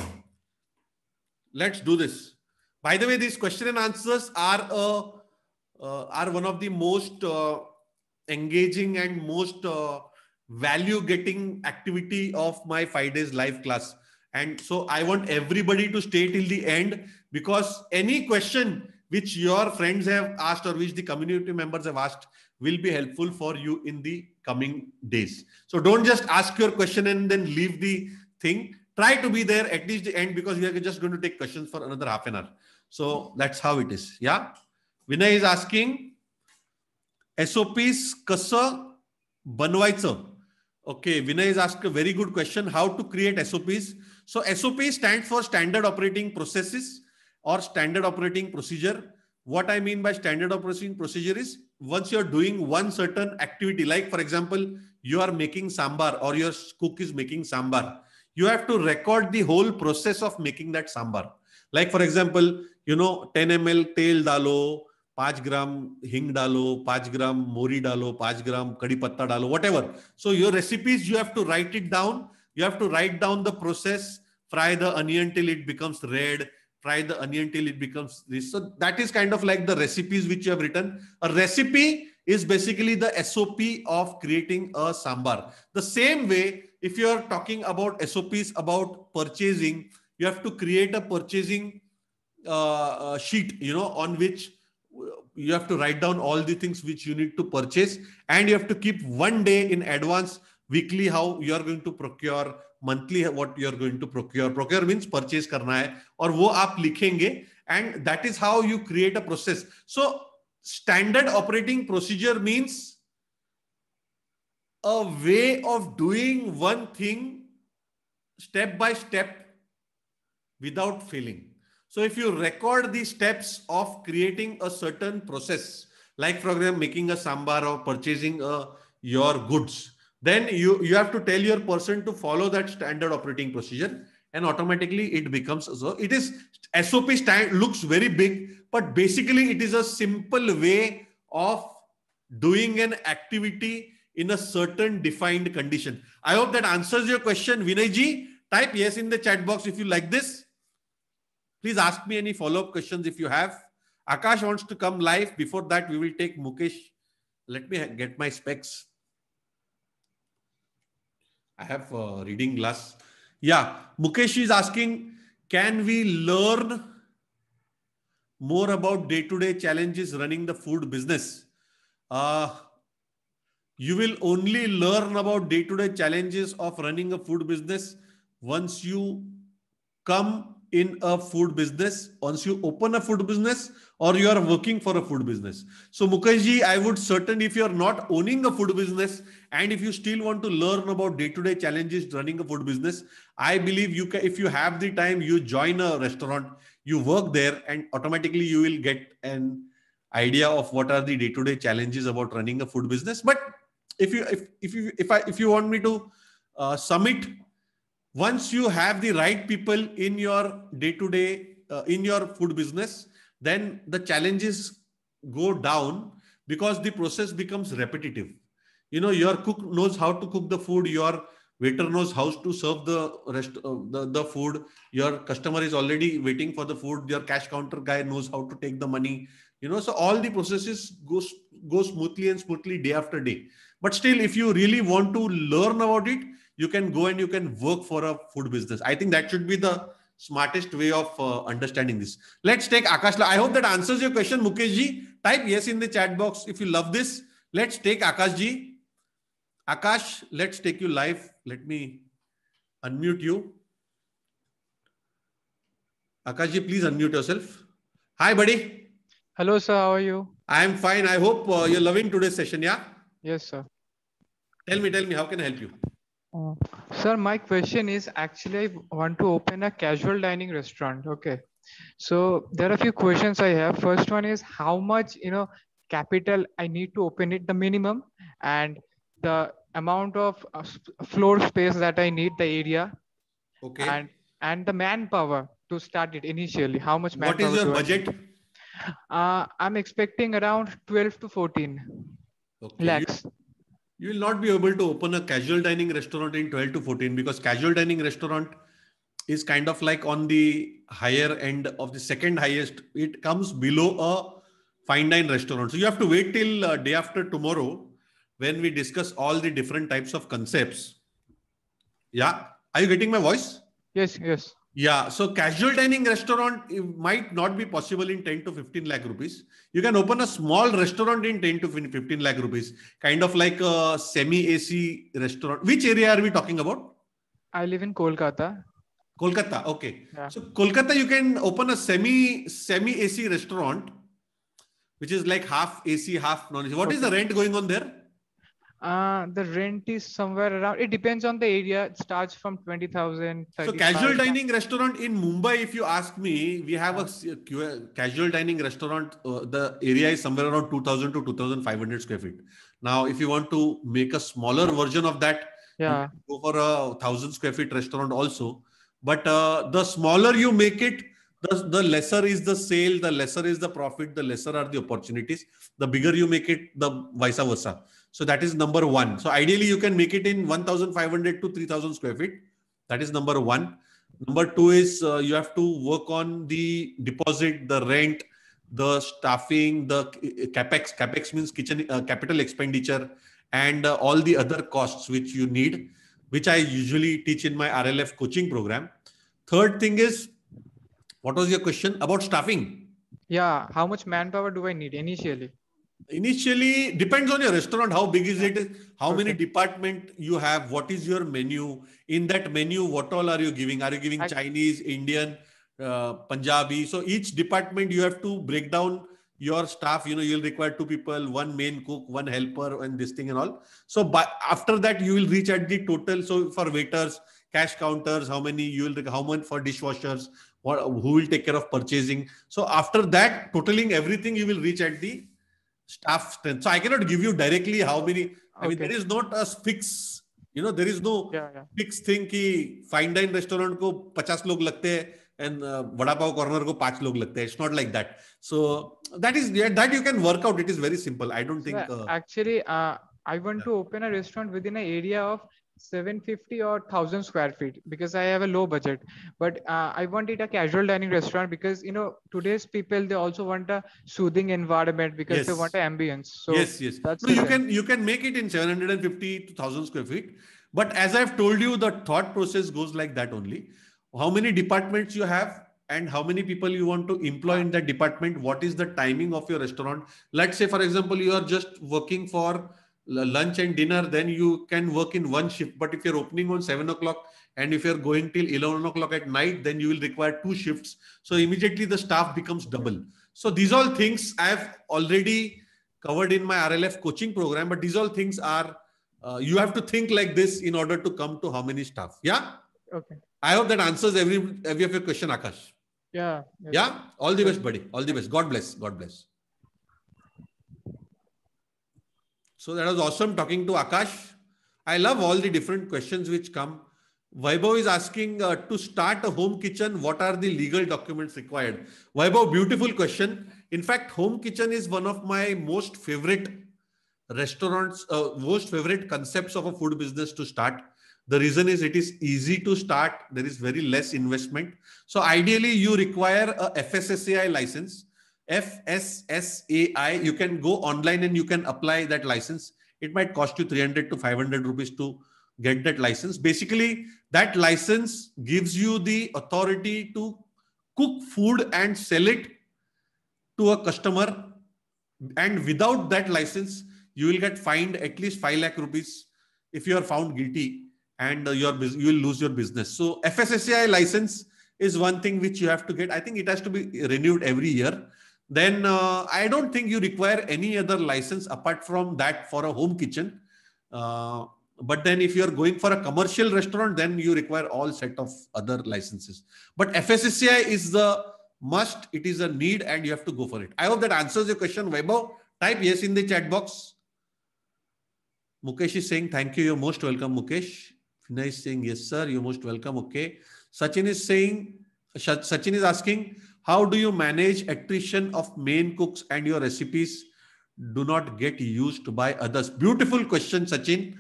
Let's do this. By the way, these question and answers are one of the most engaging and most value-getting activity of my 5 days live class. And so I want everybody to stay till the end, because any question which your friends have asked or which the community members have asked will be helpful for you in the coming days. So don't just ask your question and then leave the thing. Try to be there at least the end, because we are just going to take questions for another half an hour. So that's how it is. Yeah. Vinay is asking, SOPs कसं बनवायचं? Okay, Vinay is asked a very good question. How to create SOPs? So SOP stands for standard operating processes or standard operating procedure. What I mean by standard operating procedure is, once you're doing one certain activity, like for example, you are making sambar or your cook is making sambar, you have to record the whole process of making that sambar. Like for example, 10 ml tel dalo, 5 gram hing dalo, 5 gram mori dalo, 5 gram kadi patta dalo, whatever. So your recipes, you have to write it down. You have to write down the process, fry the onion till it becomes red, fry the onion till it becomes this. So that is kind of like the recipes which you have written. A recipe is basically the SOP of creating a sambar. The same way, if you are talking about SOPs about purchasing, you have to create a purchasing sheet, on which you have to write down all the things which you need to purchase, and you have to keep one day in advance, weekly how you are going to procure, monthly what you are going to procure. Procure means purchase karna hai, aur wo aap likhenge, and that is how you create a process. So standard operating procedure means a way of doing one thing step by step without failing. So if you record the steps of creating a certain process, like for example, making a sambar or purchasing your goods, then you have to tell your person to follow that standard operating procedure, and automatically it becomes so. It is SOP looks very big, but basically it is a simple way of doing an activity in a certain defined condition. I hope that answers your question, Vinay ji. Type yes in the chat box if you like this. Please ask me any follow-up questions if you have. Akash wants to come live. Before that, we will take Mukesh. Let me get my specs. I have a reading glass. Yeah, Mukesh is asking, can we learn more about day-to-day challenges running the food business? You will only learn about day-to-day challenges of running a food business once you come in a food business, once you open a food business or you are working for a food business. So Mukherjee, I would certainly, if you are not owning a food business and if you still want to learn about day-to-day challenges running a food business, I believe you can, if you have the time, you join a restaurant, you work there, and automatically you will get an idea of what are the day-to-day challenges about running a food business. But if you want me to sum it, once you have the right people in your day-to-day, in your food business, then the challenges go down because the process becomes repetitive. Your cook knows how to cook the food. Your waiter knows how to serve the food. Your customer is already waiting for the food. Your cash counter guy knows how to take the money. So all the processes go smoothly and smoothly day after day. But still, if you really want to learn about it, you can go and you can work for a food business. I think that should be the smartest way of understanding this. Let's take Akash. I hope that answers your question, Mukesh ji. Type yes in the chat box if you love this. Let's take Akash ji. Akash, let's take you live. Let me unmute you. Akash ji, please unmute yourself. Hi, buddy. Hello, sir. How are you? I am fine. I hope you're loving today's session. Yeah. Yes, sir. Tell me, how can I help you? Sir, my question is, actually I want to open a casual dining restaurant. Okay. So there are a few questions I have. First one is how much, capital I need to open it, the minimum, and the amount of floor space that I need, the area, and Okay. and the manpower to start it initially. How much What is manpower your do I need? budget? I'm expecting around 12 to 14 Okay. lakhs. You will not be able to open a casual dining restaurant in 12 to 14 because casual dining restaurant is kind of like on the higher end of the second highest. It comes below a fine dine restaurant. So you have to wait till day after tomorrow when we discuss all the different types of concepts. Yeah. Are you getting my voice? Yes, yes. Yeah, so casual dining restaurant might not be possible in 10 to 15 lakh rupees. You can open a small restaurant in 10 to 15 lakh rupees, kind of like a semi AC restaurant. Which area are we talking about? I live in Kolkata. Kolkata. Okay. Yeah. So Kolkata, you can open a semi AC restaurant, which is like half AC, half non AC. What is Okay. the rent going on there? The rent is somewhere around, it depends on the area. It starts from 20,000, So 35. casual dining restaurant in Mumbai, if you ask me, we have a casual dining restaurant. The area is somewhere around 2,000 to 2,500 square feet. Now, if you want to make a smaller version of that, you Yeah. can go for a 1,000 square feet restaurant also. But the smaller you make it, the lesser is the sale, the lesser is the profit, the lesser are the opportunities. The bigger you make it, the vice versa. So that is number one. So ideally, you can make it in 1,500 to 3,000 square feet. That is number one. Number two is you have to work on the deposit, the rent, the staffing, the capex. Capex means kitchen capital expenditure, and all the other costs which you need, which I usually teach in my RLF coaching program. Third thing is, what was your question about staffing? Yeah. How much manpower do I need initially? Initially, depends on your restaurant. How big is Yeah. it? How many Okay. department you have? What is your menu? In that menu, what all are you giving? Are you giving I, Chinese, Indian, Punjabi? So each department you have to break down your staff. You'll require two people, one main cook, one helper, and this thing and all. So after that, you will reach at the total. So for waiters, cash counters, how many you will? How much for dishwashers? Who will take care of purchasing? So after that, totaling everything, you will reach at the staff strength. So I cannot give you directly how many. I mean, okay. there is not a fix. There is no Yeah. Yeah. fixed thing कि fine dine restaurant को 50 लोग लगते हैं and vada pav corner को 5 लोग लगते हैं. It's not like that. So that you can work out. It is very simple. I don't So think. actually, I want to open a restaurant within an area of 750 or 1,000 square feet because I have a low budget. But I want it a casual dining restaurant because today's people, they also want a soothing environment because they want Yes. an ambience. So Yes. that's No, the you thing. can make it in 750 to 1,000 square feet. But as I've told you, the thought process goes like that only. How many departments you have and how many people you want to employ Uh, in that department? What is the timing of your restaurant? Let's say, for example, you are just working for lunch and dinner, then you can work in one shift. But if you're opening on 7 o'clock and if you're going till 11 o'clock at night, then you will require two shifts. So immediately the staff becomes double. So these all things I've already covered in my RLF coaching program, but these all things are you have to think like this in order to come to how many staff. Yeah, okay. I hope that answers every of your question, Akash. Yeah. Yes. Yeah, all the Yes. best, buddy. All the best. God bless. God bless. So that was awesome talking to Akash. I love all the different questions which come. Vaibhav is asking to start a home kitchen, what are the legal documents required? Vaibhav, beautiful question. In fact, home kitchen is one of my most favorite restaurants, most favorite concepts of a food business to start. The reason is it is easy to start. There is very less investment. So ideally, you require a FSSAI license. FSSAI, you can go online and you can apply that license. It might cost you 300 to 500 rupees to get that license. Basically, that license gives you the authority to cook food and sell it to a customer. And without that license, you will get fined at least 5 lakh rupees if you are found guilty, and you will lose your business. So FSSAI license is one thing which you have to get. I think it has to be renewed every year. Then I don't think you require any other license apart from that for a home kitchen. But then if you're going for a commercial restaurant, then you require all set of other licenses. But FSSAI is the must, it is a need, and you have to go for it. I hope that answers your question, Vaibhav. Type yes in the chat box. Mukesh is saying, thank you. You're most welcome, Mukesh. Vinay is saying, yes, sir. You're most welcome. Okay. Sachin is saying, Sachin is asking, how do you manage attrition of main cooks and your recipes do not get used by others? Beautiful question, Sachin.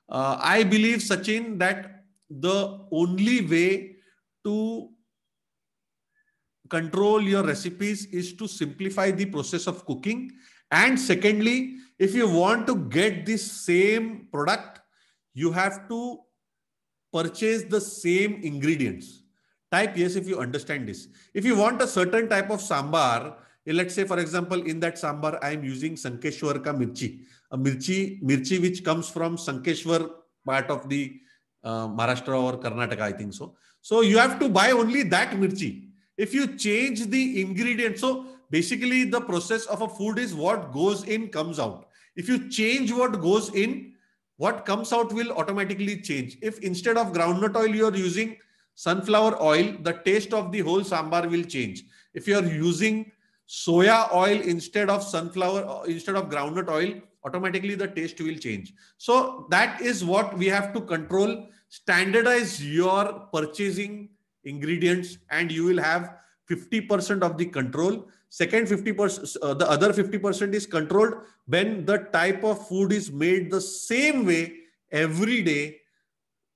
I believe, Sachin, that the only way to control your recipes is to simplify the process of cooking. And secondly, if you want to get the same product, you have to purchase the same ingredients. Type yes if you understand this. If you want a certain type of sambar, let's say, for example, in that sambar, I am using Sankeshwar ka mirchi, a mirchi which comes from Sankeshwar part of the Maharashtra or Karnataka, I think so. So you have to buy only that mirchi. If you change the ingredients, so basically the process of a food is what goes in comes out. If you change what goes in, what comes out will automatically change. If instead of groundnut oil you are using sunflower oil, the taste of the whole sambar will change. If you are using soya oil instead of groundnut oil, automatically the taste will change. So that is what we have to control. Standardize your purchasing ingredients and you will have 50% of the control. Second 50%, the other 50% is controlled when the type of food is made the same way every day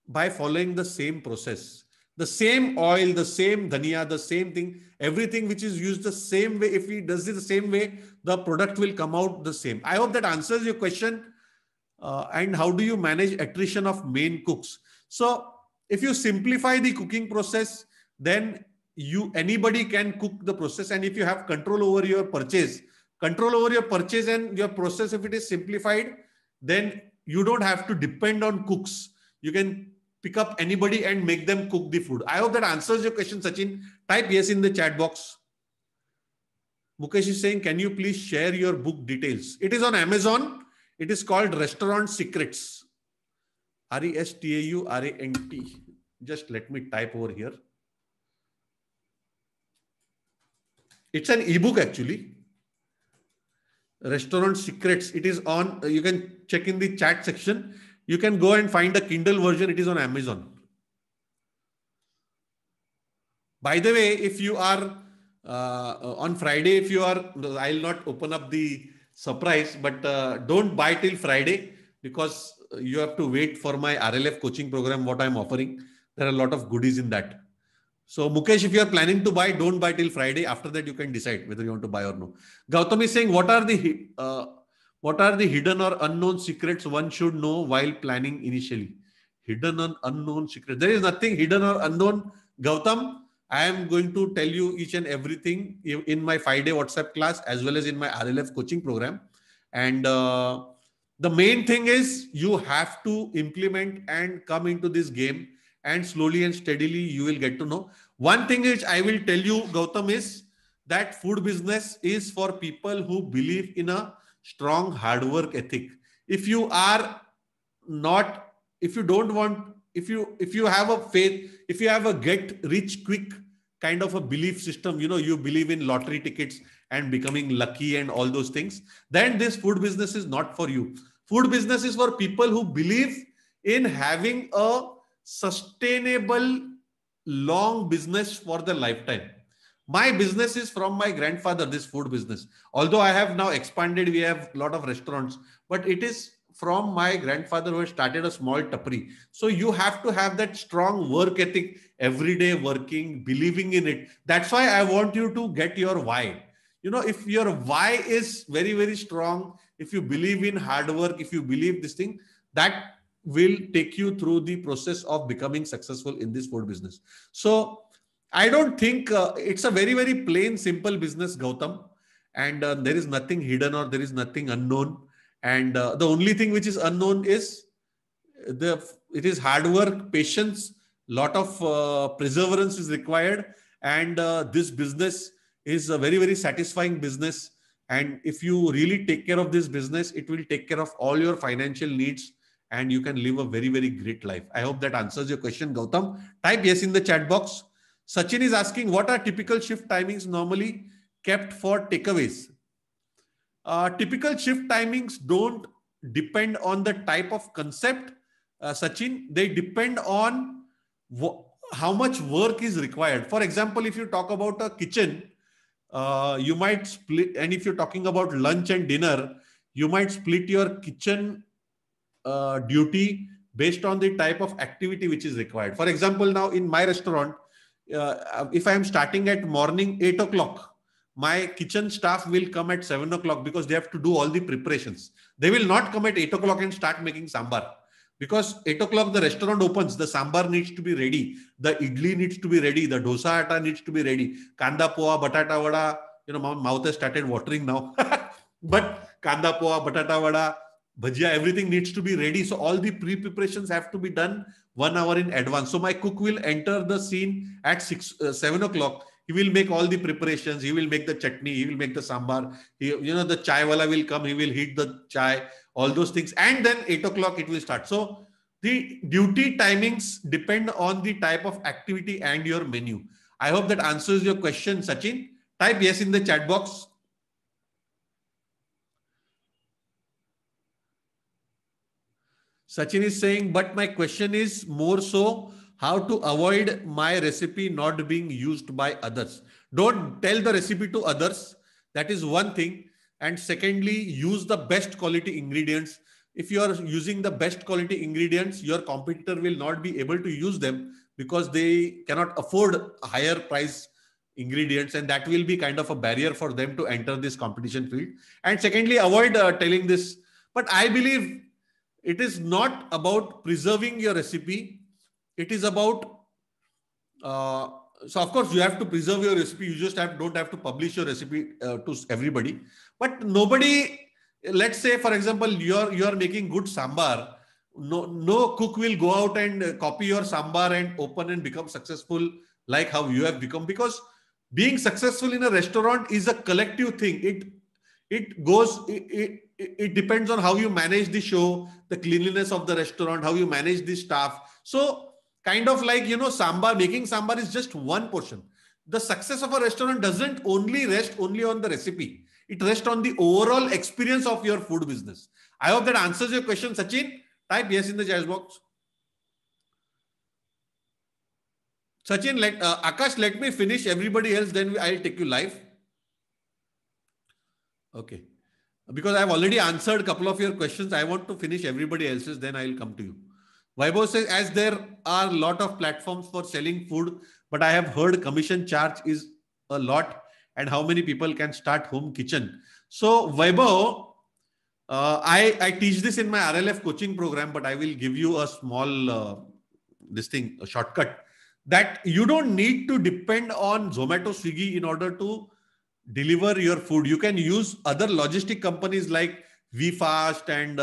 by following the same process. The same oil, the same dhania, the same thing, everything which is used the same way. If he does it the same way, the product will come out the same. I hope that answers your question. And how do you manage attrition of main cooks? So if you simplify the cooking process, then anybody can cook the process. And if you have control over your purchase and your process, if it is simplified, then you don't have to depend on cooks. You can pick up anybody and make them cook the food. I hope that answers your question, Sachin. Type yes in the chat box. Mukesh is saying, can you please share your book details? It is on Amazon. It is called Restaurant Secrets. Restaurant. Just let me type over here. It's an ebook actually. Restaurant Secrets. It is on, you can check in the chat section. You can go and find the Kindle version. It is on Amazon. By the way, if you are on Friday, if you are, I'll not open up the surprise, but don't buy till Friday because you have to wait for my RLF coaching program, what I'm offering. There are a lot of goodies in that. So Mukesh, if you are planning to buy, don't buy till Friday. After that, you can decide whether you want to buy or no. Gautam is saying, what are the hidden or unknown secrets one should know while planning initially? Hidden and unknown secrets. There is nothing hidden or unknown, Gautam. I am going to tell you each and everything in my 5-day WhatsApp class as well as in my RLF coaching program. And the main thing is you have to implement and come into this game, and slowly and steadily you will get to know. One thing which I will tell you, Gautam, is that food business is for people who believe in a strong hard work ethic. If you have a faith, if you have a get rich quick kind of a belief system, you believe in lottery tickets and becoming lucky and all those things, then this food business is not for you. Food business is for people who believe in having a sustainable long business for the lifetime. My business is from my grandfather, this food business. Although I have now expanded, we have a lot of restaurants, but it is from my grandfather who started a small tapri. So you have to have that strong work ethic, everyday working, believing in it. That's why I want you to get your why. If your why is very, very strong, if you believe in hard work, if you believe this thing, that will take you through the process of becoming successful in this food business. So I don't think it's a very, very plain, simple business, Gautam. And there is nothing hidden or there is nothing unknown. And the only thing which is unknown is it is hard work, patience, lot of perseverance is required. And this business is a very, very satisfying business. And if you really take care of this business, it will take care of all your financial needs and you can live a very, very great life. I hope that answers your question, Gautam. Type yes in the chat box. Sachin is asking, what are typical shift timings normally kept for takeaways? Typical shift timings don't depend on the type of concept, Sachin. They depend on how much work is required. For example, if you talk about a kitchen, you might split, and if you're talking about lunch and dinner, you might split your kitchen duty based on the type of activity which is required. For example, now in my restaurant, if I am starting at morning 8 o'clock, my kitchen staff will come at 7 o'clock because they have to do all the preparations. They will not come at 8 o'clock and start making sambar. Because 8 o'clock the restaurant opens, the sambar needs to be ready, the idli needs to be ready, the dosa atta needs to be ready, kanda poha, batata vada, my mouth has started watering now. But kanda poha, batata vada, bhajia, everything needs to be ready. So all the pre-preparations have to be done 1 hour in advance. So my cook will enter the scene at 7 o'clock. He will make all the preparations. He will make the chutney. He will make the sambar. The chai wala will come. He will heat the chai, all those things. And then 8 o'clock it will start. So the duty timings depend on the type of activity and your menu. I hope that answers your question, Sachin. Type yes in the chat box. Sachin is saying, but my question is more so how to avoid my recipe not being used by others. Don't tell the recipe to others. That is one thing. And secondly, use the best quality ingredients. If you are using the best quality ingredients, your competitor will not be able to use them because they cannot afford higher price ingredients, and that will be kind of a barrier for them to enter this competition field. And secondly, avoid telling this. But I believe it is not about preserving your recipe. It is about, so of course you have to preserve your recipe. You just don't have to publish your recipe to everybody. But nobody, let's say for example, you are making good sambar. No cook will go out and copy your sambar and open and become successful like how you have become, because being successful in a restaurant is a collective thing. It depends on how you manage the show, the cleanliness of the restaurant, how you manage the staff. So kind of like, sambar, making sambar is just one portion. The success of a restaurant doesn't rest only on the recipe. It rests on the overall experience of your food business. I hope that answers your question, Sachin. Type yes in the chat box. Sachin, Akash, let me finish everybody else, then I'll take you live. Okay. Because I've already answered a couple of your questions. I want to finish everybody else's, then I'll come to you. Vaibhav says, as there are a lot of platforms for selling food, but I have heard commission charge is a lot, and how many people can start home kitchen? So Vaibhav, I teach this in my RLF coaching program, but I will give you a small, a shortcut, that you don't need to depend on Zomato, Swiggy in order to deliver your food. You can use other logistic companies like VFast and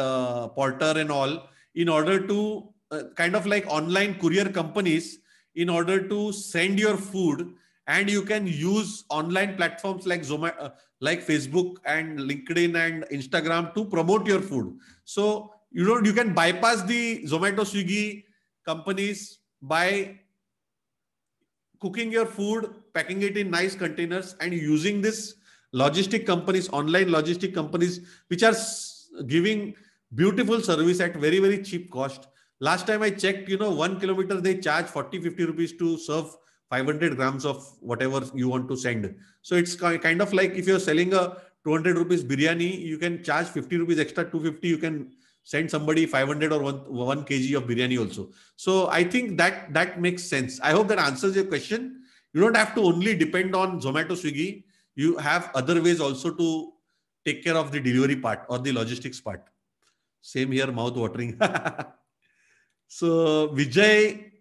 Porter and all in order to kind of like online courier companies in order to send your food. And you can use online platforms like Zomato, like Facebook and LinkedIn and Instagram to promote your food. So you can bypass the Zomato, Swiggy companies by cooking your food, packing it in nice containers, and using this logistic companies, online logistic companies, which are giving beautiful service at very, very cheap cost. Last time I checked, 1 kilometer, they charge 40-50 rupees to serve 500 grams of whatever you want to send. So it's kind of like if you're selling a 200 rupees biryani, you can charge 50 rupees extra, 250, you can send somebody 500 or 1 kg of biryani also. So I think that makes sense. I hope that answers your question. You don't have to only depend on Zomato, Swiggy. You have other ways also to take care of the delivery part or the logistics part. Same here, mouth watering. So Vijay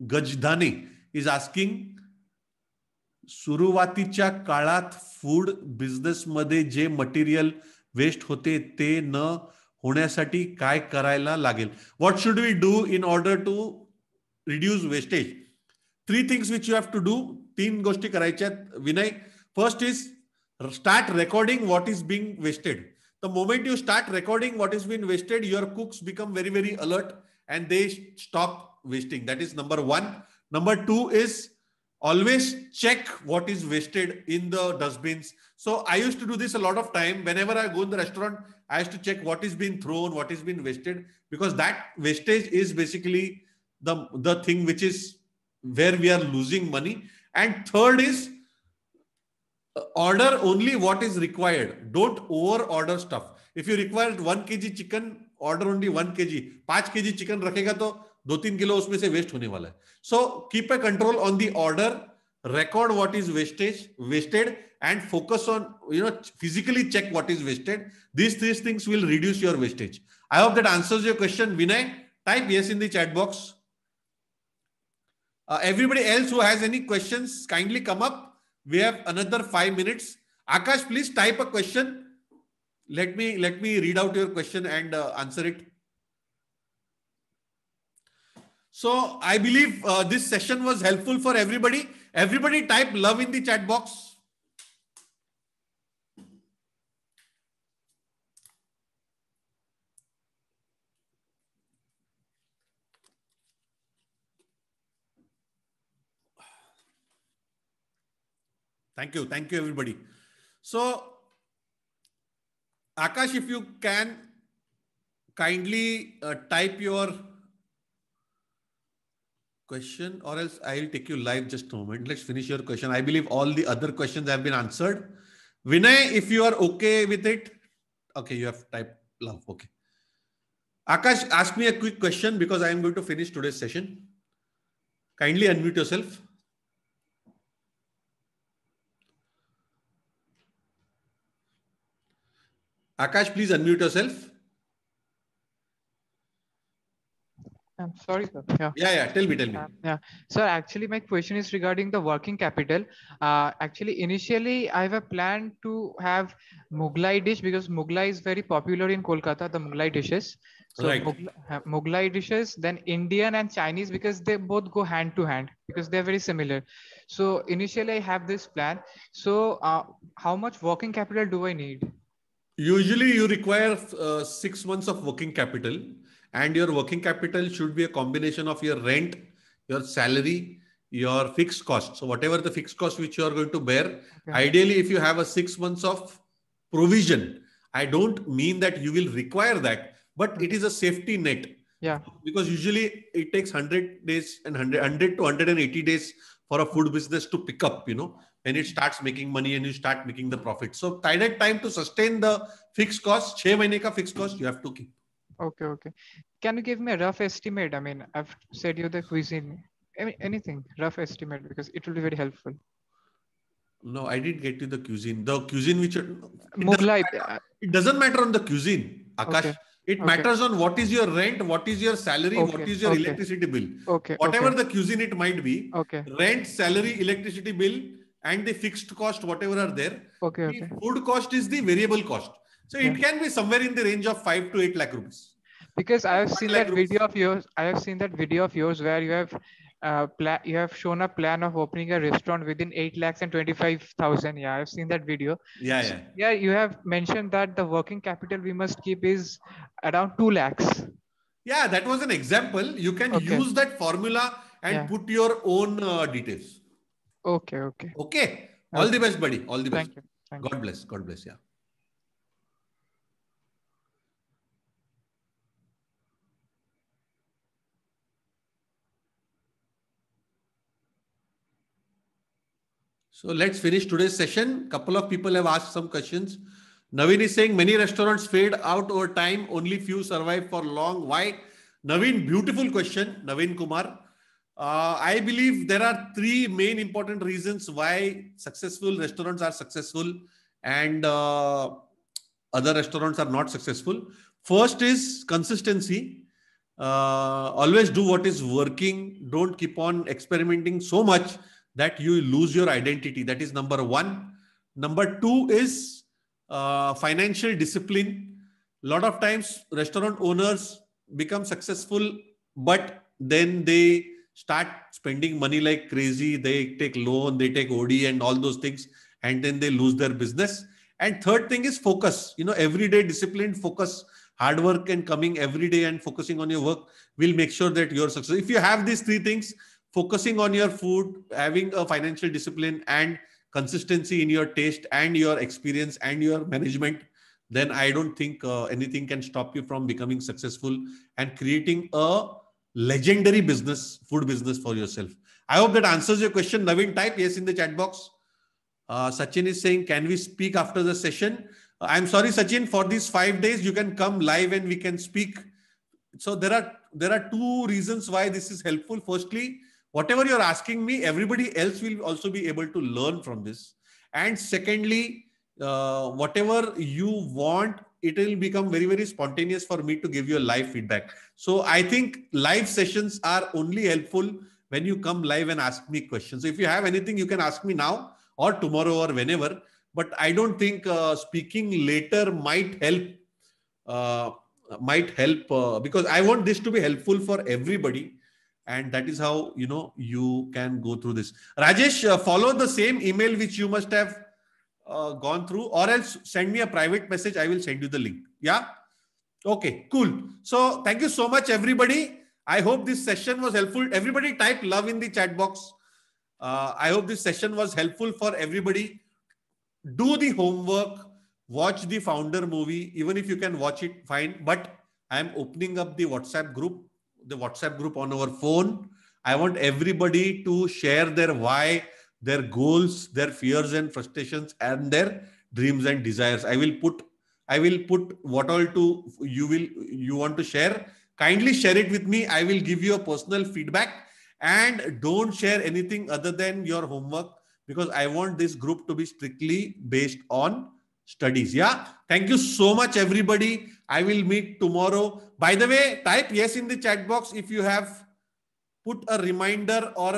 Gajdani is asking, सुरुवातीच्या काळात food business मध्ये जे material waste होते ते न होण्यासाठी काय करायला लागेल? What should we do in order to reduce wastage? 3 things which you have to do. 3 गोष्टी करायच्यात विनय. First is start recording what is being wasted. The moment you start recording what is being wasted, your cooks become very, very alert and they stop wasting. That is number 1. Number two is always check what is wasted in the dustbins. So I used to do this a lot of time. Whenever I go in the restaurant, I used to check what is being thrown, what is being wasted, because that wastage is basically the thing which is where we are losing money. And third is order only what is required. Don't over order stuff. If you require 1 kg chicken, order only 1 kg. 5 kg chicken रखेगा तो 2-3 kilo उसमें से waste होने वाला है. So keep a control on the order, record what is wasted, and focus on, physically check what is wasted. These three things will reduce your wastage. I hope that answers your question. Vinay, type yes in the chat box. Everybody else who has any questions, kindly come up. We have another 5 minutes. Akash, please type a question. Let me read out your question and answer it. So I believe this session was helpful for everybody. Everybody type love in the chat box. Thank you. Thank you, everybody. So, Akash, if you can kindly type your question, or else I'll take you live just a moment. Let's finish your question. I believe all the other questions have been answered. Vinay, if you are okay with it. Okay, you have typed love. Okay. Akash, ask me a quick question because I am going to finish today's session. Kindly unmute yourself. Akash, please unmute yourself. I'm sorry, sir. Yeah. Tell me. Yeah. Sir, actually, my question is regarding the working capital. Actually, initially, I have a plan to have Mughlai dish because Mughlai is very popular in Kolkata, the Mughlai dishes. So right. Mughlai dishes, then Indian and Chinese, because they both go hand to hand because they're very similar. So initially, I have this plan. So how much working capital do I need? Usually, you require 6 months of working capital. And your working capital should be a combination of your rent, your salary, your fixed cost. So whatever the fixed cost which you are going to bear, ideally, if you have a 6 months of provision, I don't mean that you will require that, but it is a safety net. Yeah. Because usually it takes 100 days and 100 to 180 days for a food business to pick up, when it starts making money and you start making the profit. So that time to sustain the fixed cost, 6 months ka fixed cost you have to keep. Okay. Can you give me a rough estimate? I mean, I've said you the cuisine. Anything, rough estimate, because it will be very helpful. No, I didn't get you the cuisine. The cuisine which... Mughlai. It doesn't matter on the cuisine, Akash. Okay. It matters on what is your rent, what is your salary, what is your electricity bill. Whatever the cuisine it might be, rent, salary, electricity bill, and the fixed cost, whatever are there. The food cost is the variable cost. So it can be somewhere in the range of 5 to 8 lakh rupees. Because I have seen that video of yours. I have seen that video of yours where you have shown a plan of opening a restaurant within 8 lakhs and 25,000. Yeah, I've seen that video. Yeah. You have mentioned that the working capital we must keep is around 2 lakhs. Yeah, that was an example. You can use that formula and put your own details. Okay. All the best, buddy. All the best. Thank you. God bless. Yeah. So let's finish today's session. Couple of people have asked some questions. Naveen is saying many restaurants fade out over time. Only few survive for long. Why? Naveen, beautiful question. Naveen Kumar. I believe there are 3 main important reasons why successful restaurants are successful and other restaurants are not successful. First is consistency. Always do what is working. Don't keep on experimenting so much that you lose your identity. That is number 1. Number 2 is financial discipline. A lot of times restaurant owners become successful, but then they start spending money like crazy. They take loan, they take OD and all those things, and then they lose their business. And third thing is focus. Everyday disciplined focus, hard work and coming every day and focusing on your work will make sure that you're successful. If you have these 3 things, focusing on your food, having a financial discipline and consistency in your taste and your experience and your management, then I don't think anything can stop you from becoming successful and creating a legendary business, food business for yourself. I hope that answers your question. Naveen, type yes in the chat box. Sachin is saying, can we speak after the session? I'm sorry, Sachin, for these 5 days, you can come live and we can speak. So there are two reasons why this is helpful. Firstly, whatever you're asking me, everybody else will also be able to learn from this. And secondly, whatever you want, it will become very, very spontaneous for me to give you a live feedback. So I think live sessions are only helpful when you come live and ask me questions. So if you have anything, you can ask me now or tomorrow or whenever. But I don't think speaking later might help. Because I want this to be helpful for everybody, and that is how you can go through this. Rajesh, follow the same email which you must have gone through, or else send me a private message. I will send you the link. Yeah. Okay, cool. So thank you so much, everybody. I hope this session was helpful. Everybody type love in the chat box. I hope this session was helpful for everybody. Do the homework, watch the Founder movie. Even if you can watch it, fine. But I'm opening up the WhatsApp group on our phone. I want everybody to share their why, their goals, their fears and frustrations, and their dreams and desires. I will put what all you want to share. Kindly share it with me. I will give you a personal feedback, and don't share anything other than your homework, because I want this group to be strictly based on studies. Yeah. Thank you so much, everybody. I will meet tomorrow. By the way, type yes in the chat box if you have put a reminder or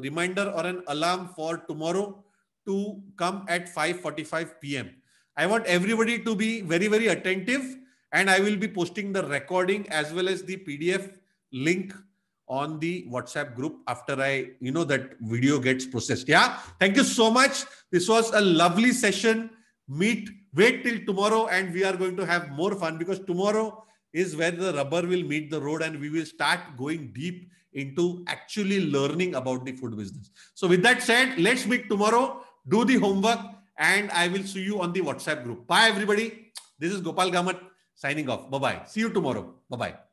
reminder or an alarm for tomorrow to come at 5:45 p.m. I want everybody to be very, very attentive, and I will be posting the recording as well as the PDF link on the WhatsApp group after that video gets processed. Yeah. Thank you so much. This was a lovely session. Wait till tomorrow, and we are going to have more fun, because tomorrow is where the rubber will meet the road and we will start going deep into actually learning about the food business. So with that said, let's meet tomorrow. Do the homework, and I will see you on the WhatsApp group. Bye, everybody. This is Gopal Kamath signing off. Bye-bye. See you tomorrow. Bye-bye.